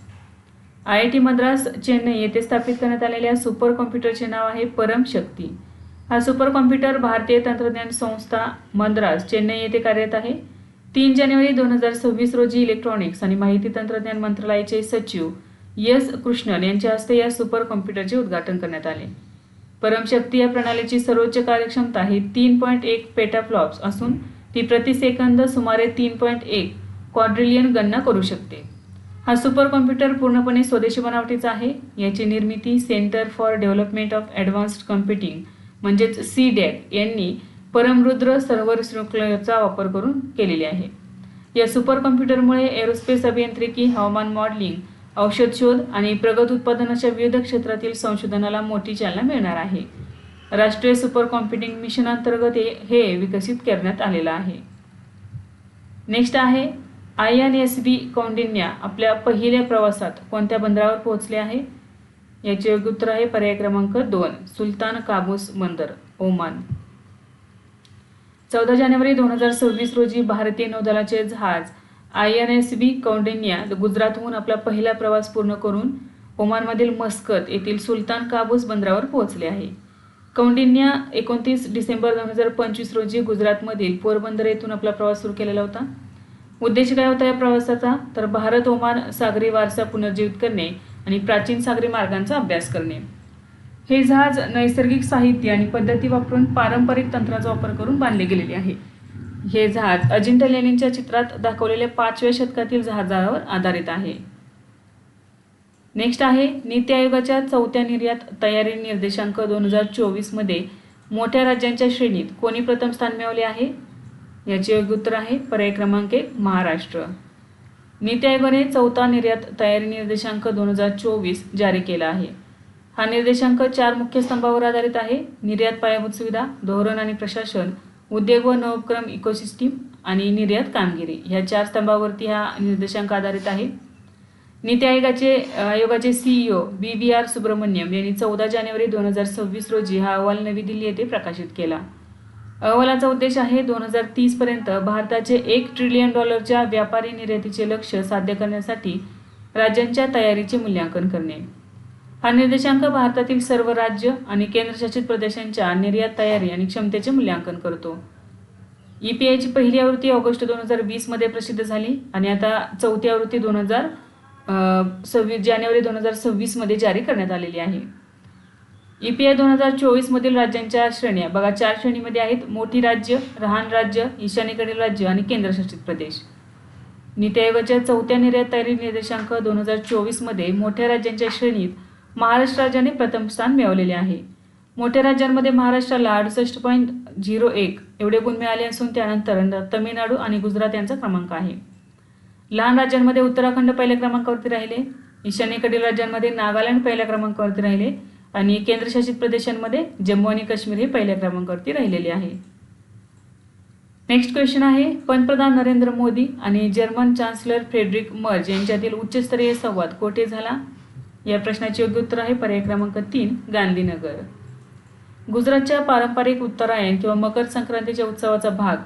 IIT मद्रास चेन्नई येथे स्थापित करण्यात आलेल्या सुपर कॉम्प्युटरचे नाव आहे परमशक्ती. हा सुपर कॉम्प्युटर भारतीय तंत्रज्ञान संस्था मद्रास चेन्नई येथे कार्यरत आहे. 3 जानेवारी 2026 रोजी इलेक्ट्रॉनिक्स आणि माहिती तंत्रज्ञान मंत्रालयाचे सचिव S. कृष्णन यांच्या हस्ते या सुपर कॉम्प्युटरचे उद्घाटन करण्यात आले. परमशक्ती या प्रणालीची सर्वोच्च कार्यक्षमता ही 3.1 पेटाफ्लॉप्स असून ती प्रति सेकंद सुमारे 3.1 क्वाड्रिलियन गणना करू शकते. हा सुपर कॉम्प्युटर पूर्णपणे स्वदेशी बनावटीचा आहे. याची निर्मिती centre for development of advanced computing म्हणजेच CDAC यांनी परमरुद्र सर्व्हर शृंखलेचा वापर करून केलेली आहे. या सुपर कॉम्प्युटरमुळे एरोस्पेस अभियांत्रिकी, हवामान मॉडेलिंग, औषध शोध आणि प्रगत उत्पादनाच्या विविध क्षेत्रातील संशोधनाला मोठी चालना मिळणार आहे. राष्ट्रीय सुपर कॉम्प्युटिंग मिशन अंतर्गत हे विकसित करण्यात आलेलं आहे. नेक्स्ट आहे, INSV कौंडिन्या आपल्या पहिल्या प्रवासात कोणत्या बंदरावर पोहोचले आहे? याचे योग्य उत्तर आहे पर्याय क्रमांक 2, सुलतान काबूस बंदर, ओमान. 14 जानेवारी 2026 रोजी भारतीय नौदलाचे जहाज INSV कौंडिन्या गुजरातहून आपला पहिला प्रवास पूर्ण करून ओमानमधील मस्कत येथील सुलतान काबूस बंदरावर पोहोचले आहे. कौंडिन्या 29 डिसेंबर 2025 रोजी गुजरातमधील पोरबंदर येथून आपला प्रवास सुरू केलेला होता. उद्देश काय होता या प्रवासाचा? तर भारत ओमान सागरी वारसा पुनर्जीवित करणे आणि प्राचीन सागरी मार्गांचा अभ्यास करणे. हे जहाज नैसर्गिक साहित्य आणि पद्धती वापरून पारंपरिक तंत्राचा वापर करून बांधले गेलेले आहे. हे जहाज अजिंठा लेणींच्या चित्रात दाखवलेल्या 5व्या शतकातील जहाजावर आधारित आहे. नेक्स्ट आहे, नीती आयोगाच्या 4थ्या निर्यात तयारी निर्देशांक 2024 मध्ये मोठ्या राज्यांच्या श्रेणीत कोणी प्रथम स्थान मिळवले आहे? याचे योग्य उत्तर आहे पर्याय क्रमांक 1, महाराष्ट्र. नीती आयोगाने 4था निर्यात तयारी निर्देशांक 2024 जारी केला आहे. हा निर्देशांक 4 मुख्य स्तंभावर आधारित आहे: निर्यात पायाभूत सुविधा, धोरण आणि प्रशासन, उद्योग व नवोपक्रम इकोसिस्टीम आणि निर्यात कामगिरी. ह्या 4 स्तंभावरती हा निर्देशांक आधारित आहे. नीती आयोगाचे CEO BVR सुब्रमण्यम यांनी 14 जानेवारी 2026 रोजी हा अहवाल नवी दिल्ली येथे प्रकाशित केला. अहवालाचा उद्देश आहे 2030 पर्यंत भारताचे $1 ट्रिलियन व्यापारी निर्यातीचे लक्ष्य साध्य करण्यासाठी राज्यांच्या तयारीचे मूल्यांकन करणे. हा निर्देशांक भारतातील सर्व राज्य आणि केंद्रशासित प्रदेशांच्या निर्यात तयारी आणि क्षमतेचे मूल्यांकन करतो. EPIची पहिली आवृत्ती ऑगस्ट 2020 मध्ये प्रसिद्ध झाली आणि आता चौथी आवृत्ती जानेवारी 2026 मध्ये जारी करण्यात आलेली आहे. EPI 2024 मधील राज्यांच्या श्रेण्या बघा 4 श्रेणीमध्ये आहेत. मोठी राज्य, लहान राज्य, ईशान्येकडील राज्य आणि केंद्रशासित प्रदेश. नीती आयोगाच्या चौथ्या निर्यात तयारी निर्देशांक 2024 मध्ये मोठ्या राज्यांच्या श्रेणीत महाराष्ट्र राज्याने प्रथम स्थान मिळवलेले आहे. मोठ्या राज्यांमध्ये महाराष्ट्राला 68.01 एवढे गुण मिळाले असून त्यानंतर तमिळनाडू आणि गुजरात यांचा क्रमांक आहे. लहान राज्यांमध्ये उत्तराखंड पहिल्या क्रमांकावरती राहिले, ईशान्येकडील राज्यांमध्ये नागालँड पहिल्या क्रमांकावरती राहिले आणि केंद्रशासित प्रदेशांमध्ये जम्मू आणि काश्मीर हे पहिल्या क्रमांकावरती राहिलेले आहे. नेक्स्ट क्वेश्चन आहे, पंतप्रधान नरेंद्र मोदी आणि जर्मन चान्सलर फ्रेडरिक मर्ज यांच्यातील उच्चस्तरीय संवाद कोठे झाला? या प्रश्नाचे योग्य उत्तर आहे पर्याय क्रमांक 3 गांधीनगर. गुजरातच्या पारंपरिक उत्तरायण किंवा मकर संक्रांतीच्या उत्सवाचा भाग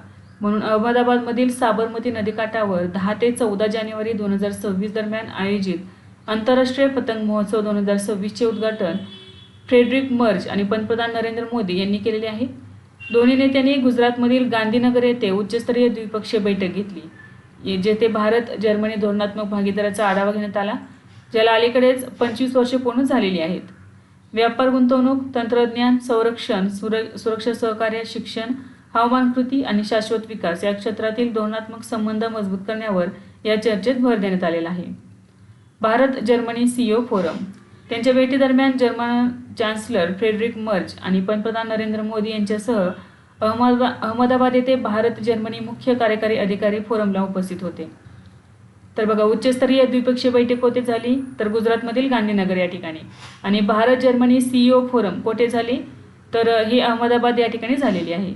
म्हणून अहमदाबादमधील साबरमती नदीकाठावर 10 ते 14 जानेवारी 2026 दरम्यान आयोजित आंतरराष्ट्रीय पतंग महोत्सव 2026चे उद्घाटन फ्रेडरिक मर्ज आणि पंतप्रधान नरेंद्र मोदी यांनी केलेले आहे. दोन्ही नेत्यांनी गुजरातमधील गांधीनगर येथे उच्चस्तरीय द्विपक्षीय बैठक घेतली, जेथे भारत जर्मनी धोरणात्मक भागीदारीचा आढावा घेण्यात आला, ज्याला अलीकडेच 25 वर्षे पूर्ण झालेली आहेत. व्यापार, गुंतवणूक, तंत्रज्ञान, संरक्षण, सुरक्षा सहकार्य, शिक्षण, हवामान कृती आणि शाश्वत विकास या क्षेत्रातील धोरणात्मक संबंध मजबूत करण्यावर या चर्चेत भर देण्यात आलेला आहे. Bharat Germany CEO forum. त्यांच्या भेटीदरम्यान जर्मन चान्सलर फ्रेडरिक मर्ज आणि पंतप्रधान नरेंद्र मोदी यांच्यासह अहमदाबाद येथे भारत जर्मनी मुख्य कार्यकारी अधिकारी फोरमला उपस्थित होते. तर बघा, उच्चस्तरीय द्विपक्षीय बैठक कोठे झाली? तर गुजरातमधील गांधीनगर या ठिकाणी. आणि भारत जर्मनी CEO फोरम कोठे झाली? तर ही अहमदाबाद या ठिकाणी झालेली आहे.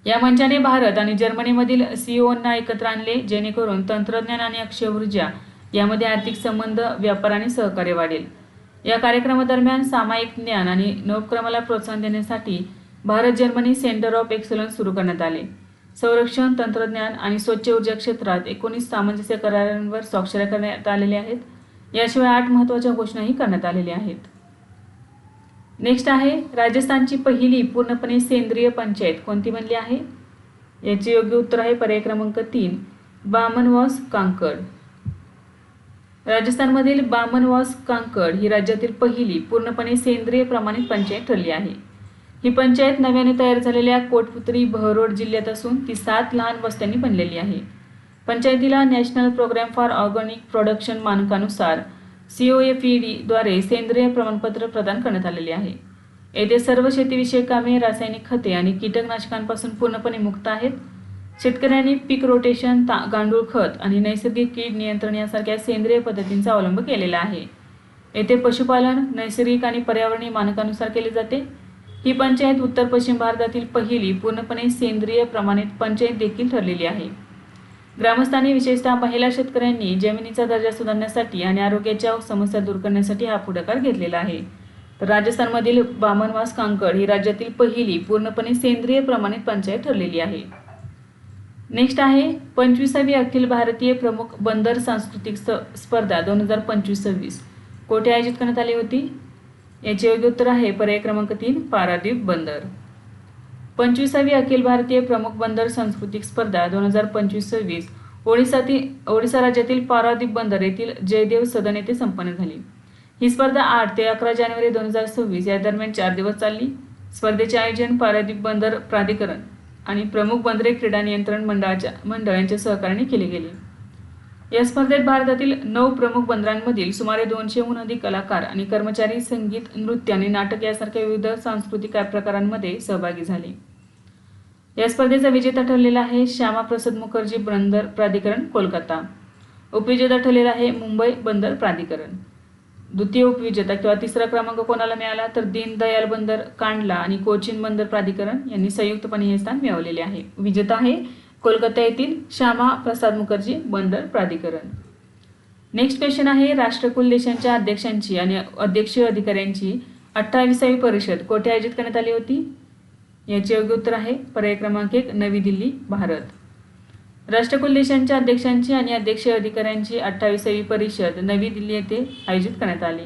या मंचाने भारत आणि जर्मनीमधील CEOंना एकत्र आणले, जेणेकरून तंत्रज्ञान आणि अक्षय ऊर्जा यामध्ये आर्थिक संबंध, व्यापार आणि सहकार्य वाढेल. या कार्यक्रमादरम्यान सामायिक ज्ञान आणि नवोपक्रमाला प्रोत्साहन देण्यासाठी Bharat Germany centre of excellence सुरू करण्यात आले. संरक्षण, तंत्रज्ञान आणि स्वच्छ ऊर्जा क्षेत्रात 19 सामंजस्य करारांवर स्वाक्षऱ्या करण्यात आलेल्या आहेत. याशिवाय 8 महत्त्वाच्या घोषणाही करण्यात आलेल्या आहेत. नेक्स्ट आहे, राजस्थानची पहिली पूर्णपणे सेंद्रिय पंचायत कोणती बनली आहे? याचे योग्य उत्तर आहे पर्याय क्रमांक 3 बामनवास कांकड. राजस्थानमधील बामनवास कांकड ही राज्यातील पहिली पूर्णपणे सेंद्रिय प्रमाणित पंचायत ठरली आहे. ही पंचायत नव्याने तयार झालेल्या कोटपुतळी बहरोड जिल्ह्यात असून ती 7 लहान वस्त्यांनी बनलेली आहे. पंचायतीला national programme for organic production मानकानुसार COFED द्वारे सेंद्रिय प्रमाणपत्र प्रदान करण्यात आलेले आहे. येथे सर्व शेतीविषयक कामे रासायनिक खते आणि कीटकनाशकांपासून पूर्णपणे मुक्त आहेत. शेतकऱ्यांनी पीक रोटेशन, गांडूळ खत आणि नैसर्गिक कीड नियंत्रण यासारख्या सेंद्रिय पद्धतींचा अवलंब केलेला आहे. येथे पशुपालन नैसर्गिक आणि पर्यावरणीय मानकानुसार केले जाते. ही पंचायत उत्तर पश्चिम भारतातील पहिली पूर्णपणे सेंद्रिय प्रमाणित पंचायत देखील ठरलेली आहे. ग्रामस्थांनी विशेषतः महिला शेतकऱ्यांनी जमिनीचा दर्जा सुधारण्यासाठी आणि आरोग्याच्या समस्या दूर करण्यासाठी हा पुढाकार घेतलेला आहे. तर राजस्थानमधील बामनवास कांकड ही राज्यातील पहिली पूर्णपणे सेंद्रिय प्रमाणित पंचायत ठरलेली आहे. नेक्स्ट आहे 25वी अखिल भारतीय प्रमुख बंदर सांस्कृतिक स्पर्धा 2025-26 कोठे आयोजित करण्यात आली होती? याचे योग्य उत्तर आहे पर्याय क्रमांक 3 पारादीप बंदर. 25वी अखिल भारतीय प्रमुख बंदर सांस्कृतिक स्पर्धा 2025-26 ओडिसा राज्यातील पारादीप बंदर येथील जयदेव सदन येथे संपन्न झाली. ही स्पर्धा 8 ते 11 जानेवारी 2026 या दरम्यान 4 दिवस चालली. स्पर्धेचे आयोजन पारादीप बंदर प्राधिकरण आणि प्रमुख बंदरे क्रीडा नियंत्रण मंडळ यांच्या सहकार्याने केले गेले. या स्पर्धेत भारतातील 9 प्रमुख बंदरांमधील सुमारे 200हून अधिक कलाकार आणि कर्मचारी संगीत, नृत्य आणि नाटक यासारख्या विविध सांस्कृतिक प्रकारांमध्ये सहभागी झाले. या स्पर्धेचा विजेता ठरलेला आहे श्यामाप्रसाद मुखर्जी बंदर प्राधिकरण कोलकाता. उपविजेता ठरलेला आहे मुंबई बंदर प्राधिकरण. द्वितीय उपविजेता किंवा तिसरा क्रमांक कोणाला मिळाला तर दीनदयाल बंदर कांडला आणि कोचीन बंदर प्राधिकरण यांनी संयुक्तपणे हे स्थान मिळवलेले आहे. विजेता आहे कोलकाता येथील श्यामा प्रसाद मुखर्जी बंदर प्राधिकरण. नेक्स्ट क्वेश्चन आहे, राष्ट्रकुल देशांच्या अध्यक्षांची आणि अध्यक्षीय अधिकाऱ्यांची 28वी परिषद कोठे आयोजित करण्यात आली होती? याचे योग्य उत्तर आहे पर्याय क्रमांक 1 नवी दिल्ली, भारत। राष्ट्रकुल देशांच्या अध्यक्षांची आणि अध्यक्षीय अधिकाऱ्यांची 28वी परिषद नवी दिल्ली येथे आयोजित करण्यात आली।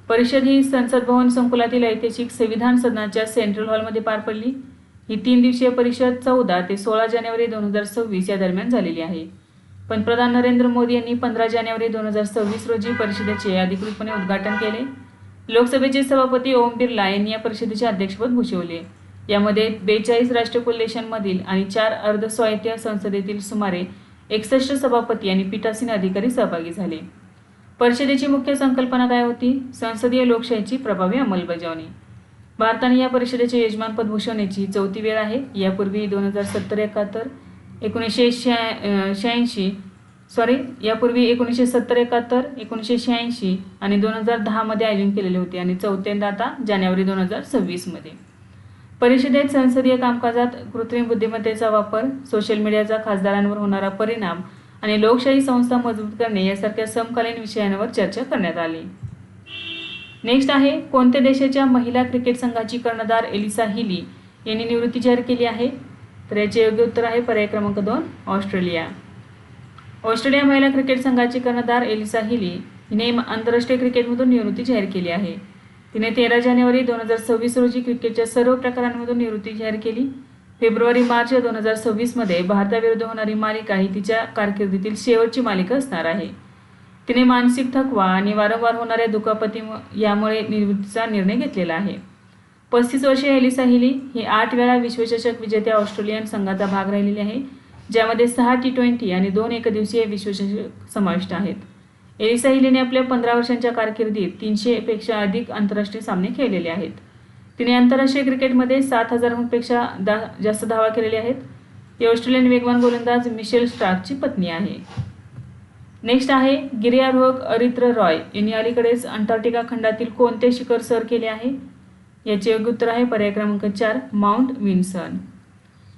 परिषद ही संसद भवन संकुलातील ऐतिहासिक संविधान सदनाच्या सेंट्रल हॉलमध्ये पार पडली। ही 3 दिवसीय परिषद 14 ते 16 जानेवारी 2026 या दरम्यान झालेली आहे। पंतप्रधान नरेंद्र मोदी यांनी 15 जानेवारी 2026 रोजी परिषदेचे अधिकृतपणे उद्घाटन केले। लोकसभेचे सभापती ओम बिर्ला यांनी या परिषदेचे अध्यक्षपद भूषवले। यामध्ये 42 राष्ट्रकुल देशांमधील आणि 4 अर्धस्वायत्त संसदेतील सुमारे 61 सभापती आणि पीठासीन अधिकारी सहभागी झाले। परिषदेची मुख्य संकल्पना काय होती? संसदीय लोकशाहीची प्रभावी अंमलबजावणी। भारताने या परिषदेचे यजमानपद भूषवण्याची 4थी वेळ आहे। यापूर्वी 1970-71, 1970-71, 1986 आणि 2010 मध्ये आयोजन केलेले होते आणि चौथ्यांदा आता जानेवारी 2026 मध्ये। परिषदेत संसदीय कामकाजात कृत्रिम बुद्धिमत्तेचा वापर, सोशल मीडियाचा खासदारांवर होणारा परिणाम आणि लोकशाही संस्था मजबूत करणे यासारख्या समकालीन विषयांवर चर्चा करण्यात आली। नेक्स्ट आहे कोणत्या देशाच्या महिला क्रिकेट संघाची कर्णधार एलिसा हिली यांनी निवृत्ती जाहीर केली आहे? तर याचे योग्य उत्तर आहे पर्याय क्रमांक 2 ऑस्ट्रेलिया। ऑस्ट्रेलिया महिला क्रिकेट संघाची कर्णधार एलिसा हिली हिने आंतरराष्ट्रीय क्रिकेटमधून निवृत्ती जाहीर केली आहे। तिने 13 जानेवारी 2026 रोजी क्रिकेटच्या सर्व प्रकारांमधून निवृत्ती जाहीर केली। फेब्रुवारी-मार्च 2026 मध्ये भारताविरुद्ध होणारी मालिका ही तिच्या कारकिर्दीतील शेवटची मालिका असणार आहे। तिने मानसिक थकवा आणि वारंवार होणाऱ्या दुखापती यामुळे निवृत्तीचा निर्णय घेतलेला आहे। 35 वर्षीय एलिसा हिली ही 8 वेळा विश्वचषक विजेत्या ऑस्ट्रेलियन संघाचा भाग राहिलेली आहे, ज्यामध्ये 6 T20 आणि 2 एकदिवसीय विश्वचषक समाविष्ट आहेत। एलिसा हिलीने आपल्या 15 वर्षांच्या कारकिर्दीत 300 पेक्षा अधिक आंतरराष्ट्रीय सामने खेळलेले आहेत। तिने आंतरराष्ट्रीय क्रिकेटमध्ये 7000 पेक्षा जास्त धावा केलेल्या आहेत। ती ऑस्ट्रेलियन वेगवान गोलंदाज मिशेल स्टार्कची पत्नी आहे। नेक्स्ट आहे गिर्यारोहक अरित्र रॉय यांनी अलीकडेच अंटार्क्टिका खंडातील कोणते शिखर सर केले आहे? याचे योग्य उत्तर आहे पर्याय क्रमांक 4 माउंट विन्सन।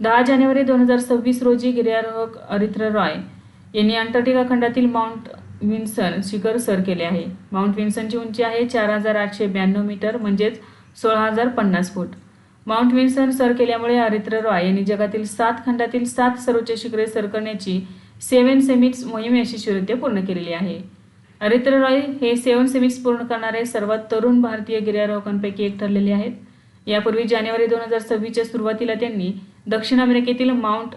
10 जानेवारी 2026 रोजी गिर्यारोहक अरित्र रॉय यांनी अंटार्क्टिका खंडातील माउंट विन्सन शिखर सर केले आहे। माउंट विन्सनची उंची आहे 4892 मीटर म्हणजेच 16050 फूट। माउंट विन्सन सर केल्यामुळे अरित्र रॉय यांनी जगातील 7 खंडातील 7 सर्वोच्च शिखरे सर करण्याची 7 समिट्स मोहीम यशस्वीरित्या पूर्ण केलेली आहे। अरित्र रॉय हे 7 समिट्स पूर्ण करणारे सर्वात तरुण भारतीय गिर्यारोहकांपैकी एक ठरलेले आहेत। यापूर्वी जानेवारी 2026 च्या सुरुवातीला त्यांनी दक्षिण अमेरिकेतील माउंट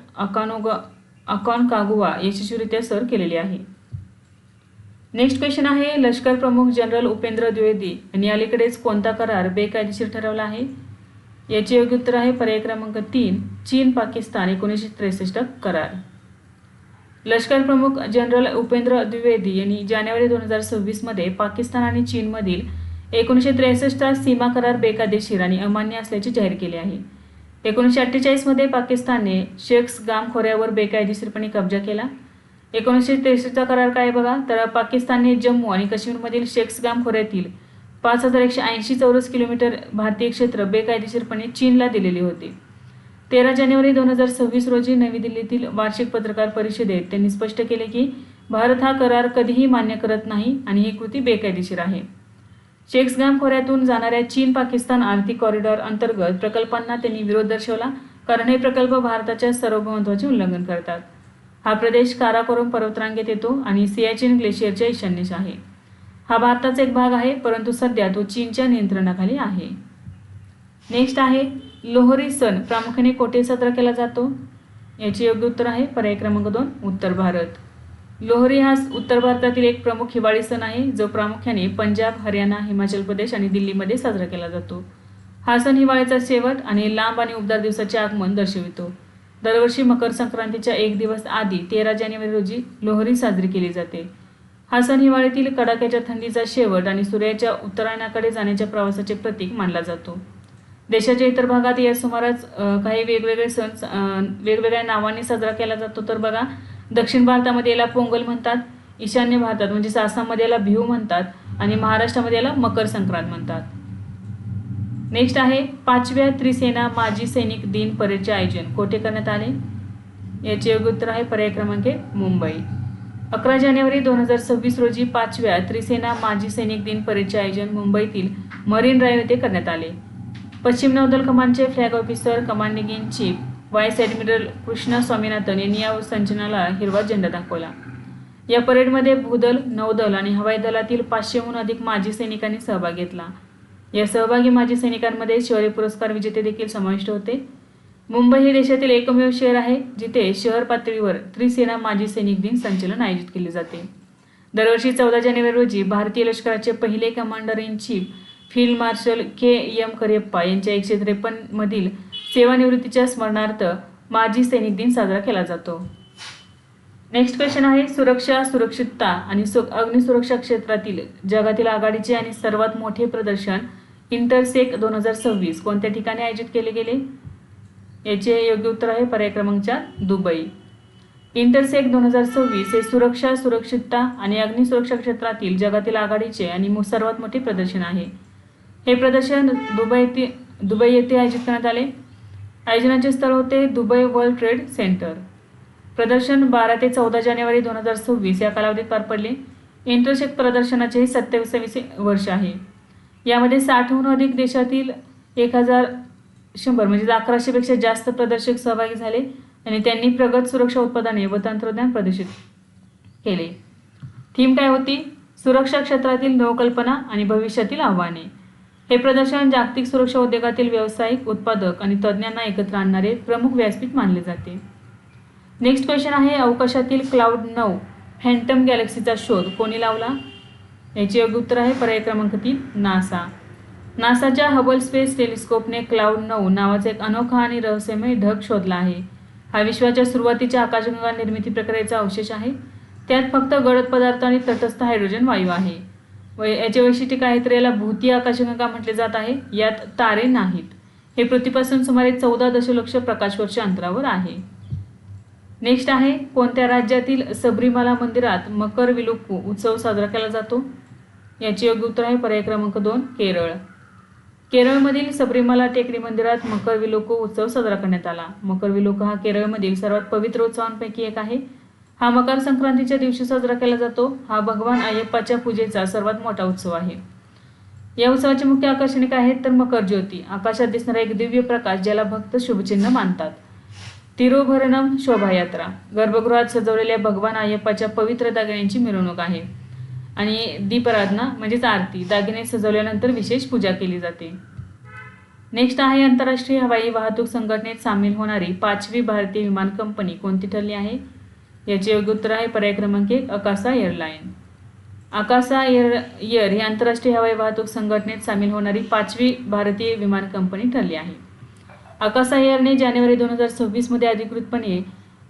अकॉनकागुआ यशस्वीरित्या सर केलेले आहे। नेक्स्ट क्वेश्चन आहे लष्कर प्रमुख जनरल उपेंद्र द्विवेदी यांनी अलीकडेच कोणता करार बेकायदेशीर ठरवला आहे? याचे योग्य उत्तर आहे पर्याय क्रमांक 3 चीन पाकिस्तान 1963 करार। लष्कर प्रमुख जनरल उपेंद्र द्विवेदी यांनी जानेवारी 2026 मध्ये पाकिस्तान आणि चीनमधील 1963 सीमा करार बेकायदेशीर आणि अमान्य असल्याचे जाहीर केले आहे। 1948 मध्ये पाकिस्तानने शेक्सगाम खोऱ्यावर बेकायदेशीरपणे कब्जा केला। 1963 करार काय बघा तर पाकिस्तानने जम्मू आणि काश्मीरमधील शेक्सगाम खोऱ्यातील 5180 चौरस किलोमीटर भारतीय क्षेत्र बेकायदेशीरपणे चीनला दिलेले होते। 13 जानेवारी 2026 रोजी नवी दिल्लीतील वार्षिक पत्रकार परिषदेत त्यांनी स्पष्ट केले की भारत हा करार कधीही मान्य करत नाही आणि ही कृती बेकायदेशीर आहे। शेक्सगाम खोऱ्यातून जाणाऱ्या चीन पाकिस्तान आर्थिक कॉरिडॉर अंतर्गत प्रकल्पांना त्यांनी विरोध दर्शवला, कारण हे प्रकल्प भारताच्या सार्वभौमत्वाचे उल्लंघन करतात। हा प्रदेश काराकोरम पर्वतरांगेत येतो आणि सियाचीन ग्लेशियरच्या ईशान्येस आहे। हा भारताचा एक भाग आहे, परंतु सध्या तो चीनच्या नियंत्रणाखाली आहे। नेक्स्ट आहे लोहरी सण प्रामुख्याने कोठे साजरा केला जातो? याचे योग्य उत्तर आहे पर्याय क्रमांक 2 उत्तर भारत। लोहरी हा उत्तर भारतातील एक प्रमुख हिवाळी सण आहे, जो प्रामुख्याने पंजाब, हरियाणा, हिमाचल प्रदेश आणि दिल्लीमध्ये साजरा केला जातो। हा सण हिवाळ्याचा शेवट आणि लांब आणि उबदार दिवसाचे आगमन दर्शवितो। दरवर्षी मकर संक्रांतीच्या एक दिवस आधी 13 जानेवारी रोजी लोहरी साजरी केली जाते। हा सण हिवाळ्यातील कडाक्याच्या थंडीचा शेवट आणि सूर्याच्या उत्तरायणाकडे जाण्याच्या प्रवासाचे प्रतीक मानला जातो। देशाच्या इतर भागात या सुमारास काही वेगवेगळे सण वेगवेगळ्या नावांनी साजरा केला जातो। तर बघा, दक्षिण भारतामध्ये याला पोंगल म्हणतात, ईशान्य भारतात म्हणजे आसाममध्ये याला बिहू म्हणतात आणि महाराष्ट्रामध्ये याला मकर संक्रांत म्हणतात। नेक्स्ट आहे 5व्या त्रिसेना माजी सैनिक दिन परेडचे आयोजन कोठे करण्यात आले? याचे योग्य उत्तर आहे पर्याय क्रमांक 1 मुंबई। 11 जानेवारी 2026 रोजी 5व्या त्रिसेना माजी सैनिक दिन परेडचे आयोजन मुंबईतील मरीन ड्राईव्ह येथे करण्यात आले। पश्चिम नौदल कमांडचे flag officer commanding in chief vice admiral Krishna Swaminathan यांनी या संचलनाला हिरवा झेंडा दाखवला. या परेडमध्ये भूदल, नौदल आणि हवाई दलातील 500हून अधिक माजी सैनिकांनी सहभाग घेतला. या सहभागी माजी सैनिकांमध्ये शौर्य पुरस्कार विजेते देखील समाविष्ट होते. मुंबई हे देशातील एकमेव शहर आहे जिथे शहर पातळीवर त्रिसेना माजी सैनिक दिन संचलन आयोजित केले जाते. दरवर्षी 14 जानेवारी रोजी भारतीय लष्कराचे पहिले commander in chief field marshal K M. Cariappa यांच्या 153 मधील सेवानिवृत्तीच्या स्मरणार्थ माजी सैनिक दिन साजरा केला जातो. नेक्स्ट क्वेश्चन आहे, सुरक्षा, सुरक्षितता आणि अग्निसुरक्षा क्षेत्रातील जगातील आघाडीचे आणि सर्वात मोठे प्रदर्शन इंटरसेक 2026 कोणत्या ठिकाणी आयोजित केले गेले? याचे योग्य उत्तर आहे पर्याय क्रमांक 4 दुबई. इंटरसेक 2026 हे सुरक्षा, सुरक्षितता आणि अग्निसुरक्षा क्षेत्रातील जगातील आघाडीचे आणि सर्वात मोठे प्रदर्शन आहे. हे प्रदर्शन दुबई येथे आयोजित करण्यात आले. आयोजनाचे स्थळ होते दुबई वर्ल्ड ट्रेड सेंटर. प्रदर्शन 12 ते 14 जानेवारी 2026 या कालावधीत पार पडले. इंटरसेक प्रदर्शनाचे 27वे वर्ष आहे. यामध्ये 60हून अधिक देशातील 1100 म्हणजे 1100 पेक्षा जास्त प्रदर्शक सहभागी झाले आणि त्यांनी प्रगत सुरक्षा उत्पादने व तंत्रज्ञान प्रदर्शित केले. थीम काय होती? सुरक्षा क्षेत्रातील नवकल्पना आणि भविष्यातील आव्हाने. हे प्रदर्शन जागतिक सुरक्षा उद्योगातील व्यावसायिक, उत्पादक आणि तज्ज्ञांना एकत्र आणणारे प्रमुख व्यासपीठ मानले जाते. नेक्स्ट क्वेश्चन आहे, अवकाशातील क्लाउड 9 फॅन्टम गॅलेक्सीचा शोध कोणी लावला? याचे योग्य उत्तर आहे पर्याय क्रमांक 3 नासा. नासाच्या हबल स्पेस टेलिस्कोपने क्लाउड 9 नावाचा एक अनोखा आणि रहस्यमय ढग शोधला आहे. हा विश्वाच्या सुरुवातीच्या आकाशगंगा निर्मिती प्रक्रियेचा अवशेष आहे. त्यात फक्त गडद पदार्थ आणि तटस्थ हायड्रोजन वायू आहे. याचे वैशिष्ट्य काय तर याला भूतीय आकाशगंगा म्हटले जात आहे. यात तारे नाहीत. हे पृथ्वीपासून सुमारे 14 दशलक्ष प्रकाशवर्ष अंतरावर आहे. नेक्स्ट आहे, कोणत्या राज्यातील सबरीमाला मंदिरात मकर विलुक्कू उत्सव साजरा केला जातो? याचे योग्य उत्तर आहे पर्याय क्रमांक 2 केरळ. केरळमधील सबरीमाला टेकडी मंदिरात मकर विलुक्कू उत्सव साजरा करण्यात आला. मकर विलुक्कू हा केरळमधील सर्वात पवित्र उत्सवांपैकी एक आहे. हा मकर संक्रांतीच्या दिवशी साजरा केला जातो. हा भगवान अय्यप्पाच्या पूजेचा सर्वात मोठा उत्सव आहे. या उत्सवाचे मुख्य आकर्षण काय आहेत तर मकर ज्योती, आकाशात दिसणारा एक दिव्य प्रकाश ज्याला भक्त शुभचिन्ह मानतात. तिरुभरणम शोभायात्रा, गर्भगृहात सजवलेल्या भगवान अय्यप्पाच्या पवित्र दागिन्यांची मिरवणूक आहे. आणि दीपाराधना म्हणजेच आरती, दागिने सजवल्यानंतर विशेष पूजा केली जाते. नेक्स्ट आहे, आंतरराष्ट्रीय हवाई वाहतूक संघटनेत सामील होणारी 5वी भारतीय विमान कंपनी कोणती ठरली आहे? याचे योग्य उत्तर आहे पर्याय क्रमांक 1 अकासा एअरलाइन. अकासा एअर ही आंतरराष्ट्रीय हवाई वाहतूक संघटनेत सामील होणारी 5वी भारतीय विमान कंपनी ठरली आहे. अकासा एअरने जानेवारी 2026 मध्ये अधिकृतपणे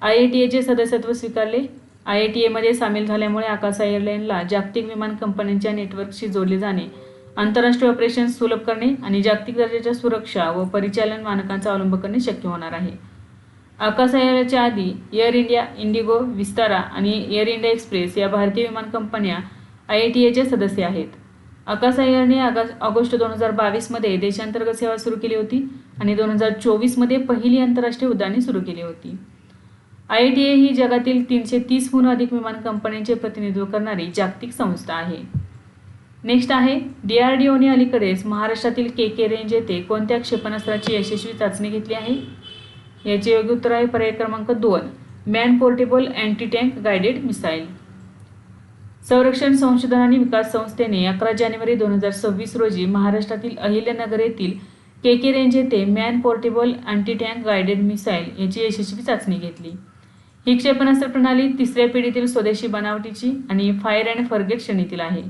IATA सदस्यत्व स्वीकारले. IATA मध्ये सामील झाल्यामुळे अकासा एअरलाइनला जागतिक विमान कंपन्यांच्या नेटवर्कशी जोडले जाणे, आंतरराष्ट्रीय ऑपरेशन्स सुलभ करणे आणि जागतिक दर्जाच्या सुरक्षा व परिचालन मानकांचा अवलंब करणे शक्य होणार आहे. अकासा एअरच्या आधी एअर इंडिया, इंडिगो, विस्तारा आणि एअर इंडिया एक्सप्रेस या भारतीय विमान कंपन्या IATA सदस्य आहेत. अकासा एअरने ऑगस्ट 2022 मध्ये देशांतर्गत सेवा सुरू केली होती आणि 2024 मध्ये पहिली आंतरराष्ट्रीय उड्डाणे सुरू केली होती. IATA ही जगातील 330हून अधिक विमान कंपन्यांचे प्रतिनिधित्व करणारी जागतिक संस्था आहे. नेक्स्ट आहे, DRDOने अलीकडेच महाराष्ट्रातील KK रेंज येथे कोणत्या क्षेपणास्त्राची यशस्वी चाचणी घेतली आहे? याचे योग्य उत्तर आहे पर्याय क्रमांक 2 man portable anti tank guided missile. संरक्षण संशोधन आणि विकास संस्थेने 11 जानेवारी 2026 रोजी महाराष्ट्रातील अहिल्यानगर येथील KK रेंज येथे man portable anti tank guided missile याची यशस्वी चाचणी घेतली. ही क्षेपणास्त्र प्रणाली 3ऱ्या पिढीतील स्वदेशी बनावटीची आणि फायर अँड फॉरगेट श्रेणीतील आहे.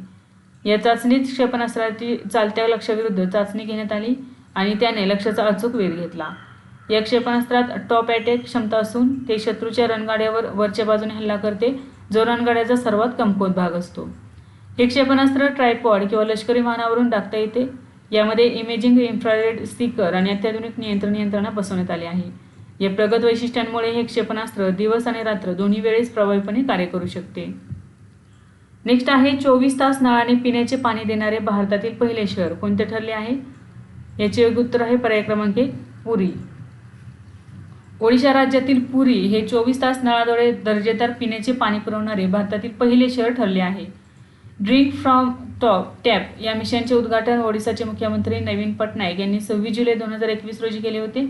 या चाचणीत क्षेपणास्त्राची चालत्या लक्ष्याविरुद्ध चाचणी घेण्यात आली आणि त्याने लक्ष्याचा अचूक वेध घेतला. या क्षेपणास्त्रात टॉप अटॅक क्षमता असून ते शत्रूच्या रणगाड्यावर वरच्या बाजूने हल्ला करते, जो रणगाड्याचा सर्वात कमकुवत भाग असतो. हे क्षेपणास्त्र ट्रायपॉड किंवा लष्करी वाहनावरून डागता येते. यामध्ये इमेजिंग, इन्फ्रारेड स्पीकर आणि अत्याधुनिक नियंत्रण यंत्रणा बसवण्यात आली आहे. या प्रगत वैशिष्ट्यांमुळे हे क्षेपणास्त्र दिवस आणि रात्र दोन्ही वेळेस प्रभावीपणे कार्य करू शकते. नेक्स्ट आहे, 24 तास नळाने पिण्याचे पाणी देणारे भारतातील पहिले शहर कोणते ठरले आहे? याचे योग्य उत्तर आहे पर्याय क्रमांक 1 पुरी. ओडिशा राज्यातील पुरी हे 24 तास नळाद्वारे दर्जेदार पिण्याचे पाणी पुरवणारे भारतातील पहिले शहर ठरले आहे. ड्रिंक फ्रॉम टॅप या मिशनचे उद्घाटन ओडिशाचे मुख्यमंत्री नवीन पटनायक यांनी 26 जुलै 2021 रोजी केले होते.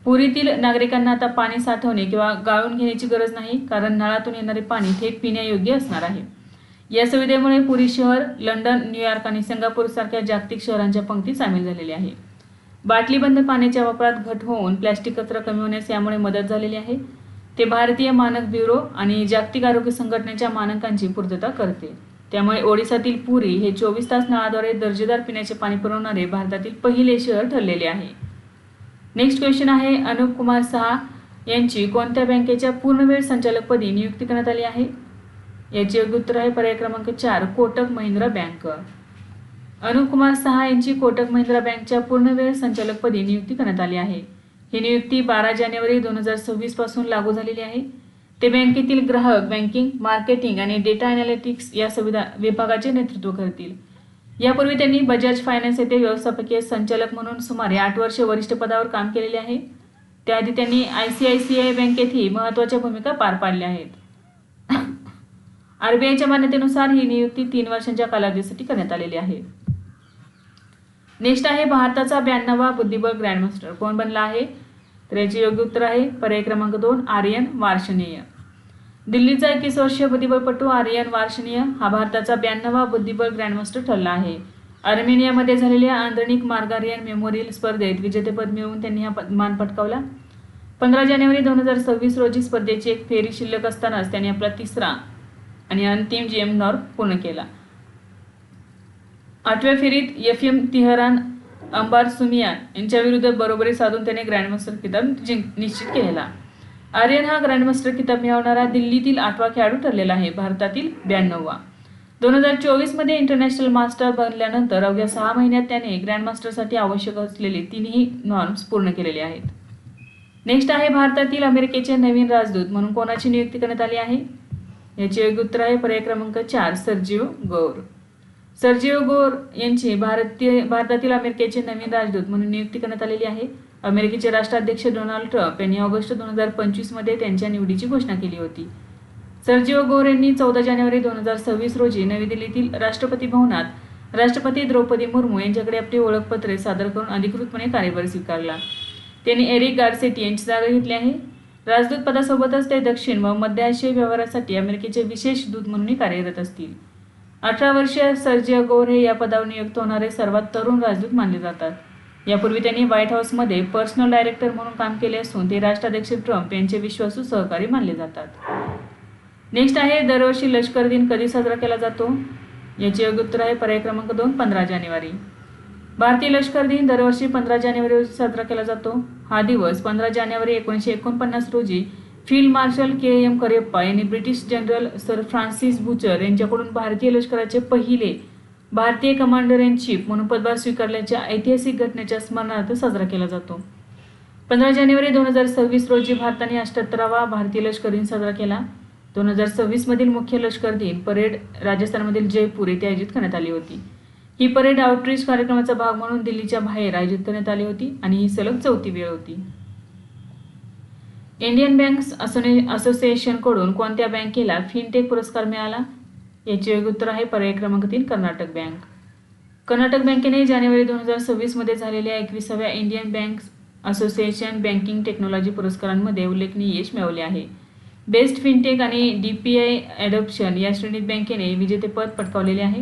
पुरीतील नागरिकांना आता पाणी साठवणे किंवा गाळून घेण्याची गरज नाही, कारण नळातून येणारे पाणी थेट पिण्यायोग्य असणार आहे. या सुविधेमुळे पुरी शहर, लंडन, न्यूयॉर्क आणि सिंगापूर सारख्या जागतिक शहरांच्या पंक्ती सामील झालेली आहे. बाटलीबंद पाण्याच्या वापरात घट होऊन प्लॅस्टिक कचरा कमी होण्यास यामुळे मदत झालेली आहे. ते भारतीय मानक ब्युरो आणि जागतिक आरोग्य संघटनेच्या मानकांची पूर्तता करते. त्यामुळे ओडिशातील पुरी हे 24 तास नळाद्वारे दर्जेदार पिण्याचे पाणी पुरवणारे भारतातील पहिले शहर ठरलेले आहे. नेक्स्ट क्वेश्चन आहे, अनुप कुमार साहा यांची कोणत्या बँकेच्या पूर्णवेळ संचालकपदी नियुक्ती करण्यात आली आहे? याचे योग्य उत्तर आहे पर्याय क्रमांक 4, कोटक महिंद्रा बँक. अनुप कुमार साहा यांची कोटक महिंद्रा बँकच्या पूर्णवेळ संचालकपदी नियुक्ती करण्यात आली आहे. ही नियुक्ती 12 जानेवारी 2026 पासून लागू झालेली आहे. ते बँकेतील ग्राहक बँकिंग, मार्केटिंग आणि डेटा अॅनालिटिक्स या सुविधा विभागाचे नेतृत्व करतील. यापूर्वी त्यांनी बजाज फायनान्स येथे व्यवस्थापकीय संचालक म्हणून सुमारे 8 वर्षे वरिष्ठ पदावर काम केलेले आहे. त्याआधी त्यांनी ICICI बँकेतही महत्त्वाच्या भूमिका पार पाडल्या आहेत. RBIच्या मान्यतेनुसार ही नियुक्ती 3 वर्षांच्या कालावधीसाठी करण्यात आलेली आहे. नेक्स्ट आहे, भारताचा 92वा बुद्धिबळ ग्रँडमास्टर कोण बनला आहे? तर याचे योग्य उत्तर आहे पर्याय क्रमांक 2, आर्यन वार्ष्णेय. दिल्लीचा 21 वर्षीय बुद्धिबळपटू आर्यन वार्ष्णेय हा भारताचा 92वा बुद्धिबळ ग्रँडमास्टर ठरला आहे. अर्मेनियामध्ये झालेल्या आंतरिक मार्गारियन मेमोरियल स्पर्धेत विजेतेपद मिळवून त्यांनी हा मान पटकावला. 15 जानेवारी 2026 रोजी स्पर्धेची एक फेरी शिल्लक असतानाच त्यांनी आपला तिसरा आणि अंतिम GM नॉर्म पूर्ण केला. 8व्या फेरीत FM तिहरान अंबार सुमियान यांच्या विरुद्ध बरोबरी साधून त्याने ग्रँडमास्टर किताब निश्चित केलेला. आर्यन हा ग्रँडमास्टर किताब मिळवणारा दिल्लीतील 8वा खेळाडू ठरलेला आहे, भारतातील 92वा. 2024 मध्ये इंटरनॅशनल मास्टर बनल्यानंतर अवघ्या 6 महिन्यात त्याने ग्रँडमास्टरसाठी आवश्यक असलेले 3ही नॉर्म्स पूर्ण केलेले आहेत. नेक्स्ट आहे, भारतातील अमेरिकेचे नवीन राजदूत म्हणून कोणाची नियुक्ती करण्यात आली आहे? याचे योग्य उत्तर आहे पर्याय क्रमांक 4, सर्जिओ गौर. सर्जिओ गौर यांची भारतातील अमेरिकेचे नवीन राजदूत म्हणून नियुक्ती करण्यात आलेली आहे. अमेरिकेचे राष्ट्राध्यक्ष डोनाल्ड ट्रम्प यांनी ऑगस्ट 2025 मध्ये त्यांच्या निवडीची घोषणा केली होती. सर्जिओ गौर यांनी 14 जानेवारी 2026 रोजी नवी दिल्लीतील राष्ट्रपती भवनात राष्ट्रपती द्रौपदी मुर्मू यांच्याकडे आपली ओळखपत्रे सादर करून अधिकृतपणे कार्यभार स्वीकारला. त्यांनी एरिक गार्सेटी यांची जागा घेतली आहे. राजदूत पदासोबतच ते दक्षिण व मध्य आशियाई व्यवहारासाठी अमेरिकेचे विशेष दूत म्हणून कार्यरत असतील. 18 वर्षीय सर्जिओ गौर हे या पदावर नियुक्त होणारे सर्वात तरुण राजदूत मानले जातात. यापूर्वी त्यांनी व्हाईट हाऊसमध्ये पर्सनल डायरेक्टर म्हणून काम केले असून ते राष्ट्राध्यक्ष ट्रम्प यांचे विश्वासू सहकारी मानले जातात. नेक्स्ट आहे, दरवर्षी लष्कर दिन कधी साजरा केला जातो? याचे योग्य उत्तर आहे पर्याय क्रमांक 2, 15 जानेवारी. भारतीय लष्कर दिन दरवर्षी 15 जानेवारी रोजी साजरा केला जातो. हा दिवस 15 जानेवारी 1949 रोजी फील्ड मार्शल KM करियप्पा यांनी British general sir Francis butcher यांच्याकडून भारतीय लष्कराचे पहिले भारतीय कमांडर इन चीफ म्हणून पदभार स्वीकारल्याच्या ऐतिहासिक घटनेच्या स्मरणार्थ साजरा केला जातो. 15 जानेवारी 2026 रोजी भारताने 78वा भारतीय लष्कर दिन साजरा केला. 2026 मधील मुख्य लष्कर दिन परेड राजस्थानमधील जयपूर येथे आयोजित करण्यात आली होती. ही परेड आउटरीच कार्यक्रमाचा भाग म्हणून दिल्लीच्या बाहेर आयोजित करण्यात आली होती आणि ही सलग 4थी वेळ होती. इंडियन बँक्स असोसिएशनकडून कोणत्या बँकेला फिनटेक पुरस्कार मिळाला? याचे योग्य उत्तर आहे पर्याय क्रमांक 3, कर्नाटक बँक. कर्नाटक बँकेने जानेवारी 2026 मध्ये झालेल्या 21व्या Indian banks association banking technology पुरस्कारांमध्ये उल्लेखनीय यश मिळवले आहे. बेस्ट फिनटेक आणि DPI ॲडॉप्शन या श्रेणीत बँकेने विजेतेपद पटकावलेले आहे.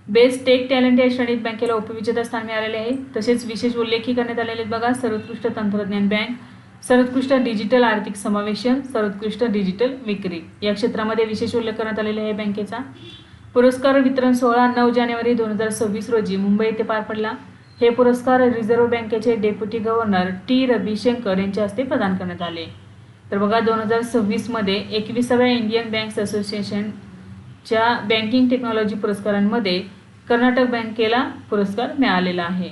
बेस्ट टेक टॅलेंट या श्रेणीत बँकेला उपविजेता स्थान मिळालेले आहे. तसेच विशेष उल्लेखही करण्यात आलेले बघा, सर्वोत्कृष्ट तंत्रज्ञान बँक, सर्वोत्कृष्ट डिजिटल आर्थिक समावेशन, सर्वोत्कृष्ट डिजिटल विक्री या क्षेत्रामध्ये विशेष उल्लेख करण्यात आलेला आहे बँकेचा. पुरस्कार वितरण सोहळा 9 जानेवारी 2026 रोजी मुंबई येथे पार पडला. हे पुरस्कार रिझर्व्ह बँकेचे डेप्युटी गव्हर्नर T. रविशंकर यांच्या हस्ते प्रदान करण्यात आले. तर बघा, 2026 मध्ये 21व्या इंडियन बँक्स असोसिएशनच्या बँकिंग टेक्नॉलॉजी पुरस्कारांमध्ये कर्नाटक बँकेला पुरस्कार मिळालेला आहे.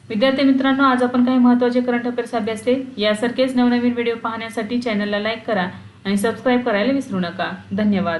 विद्यार्थी मित्रांनो, आज आपण काही महत्त्वाचे करंट अफेअर्स अभ्यासले. यासारखेच नवनवीन व्हिडिओ पाहण्यासाठी चॅनलला लाईक करा आणि सबस्क्राईब करायला विसरू नका. धन्यवाद.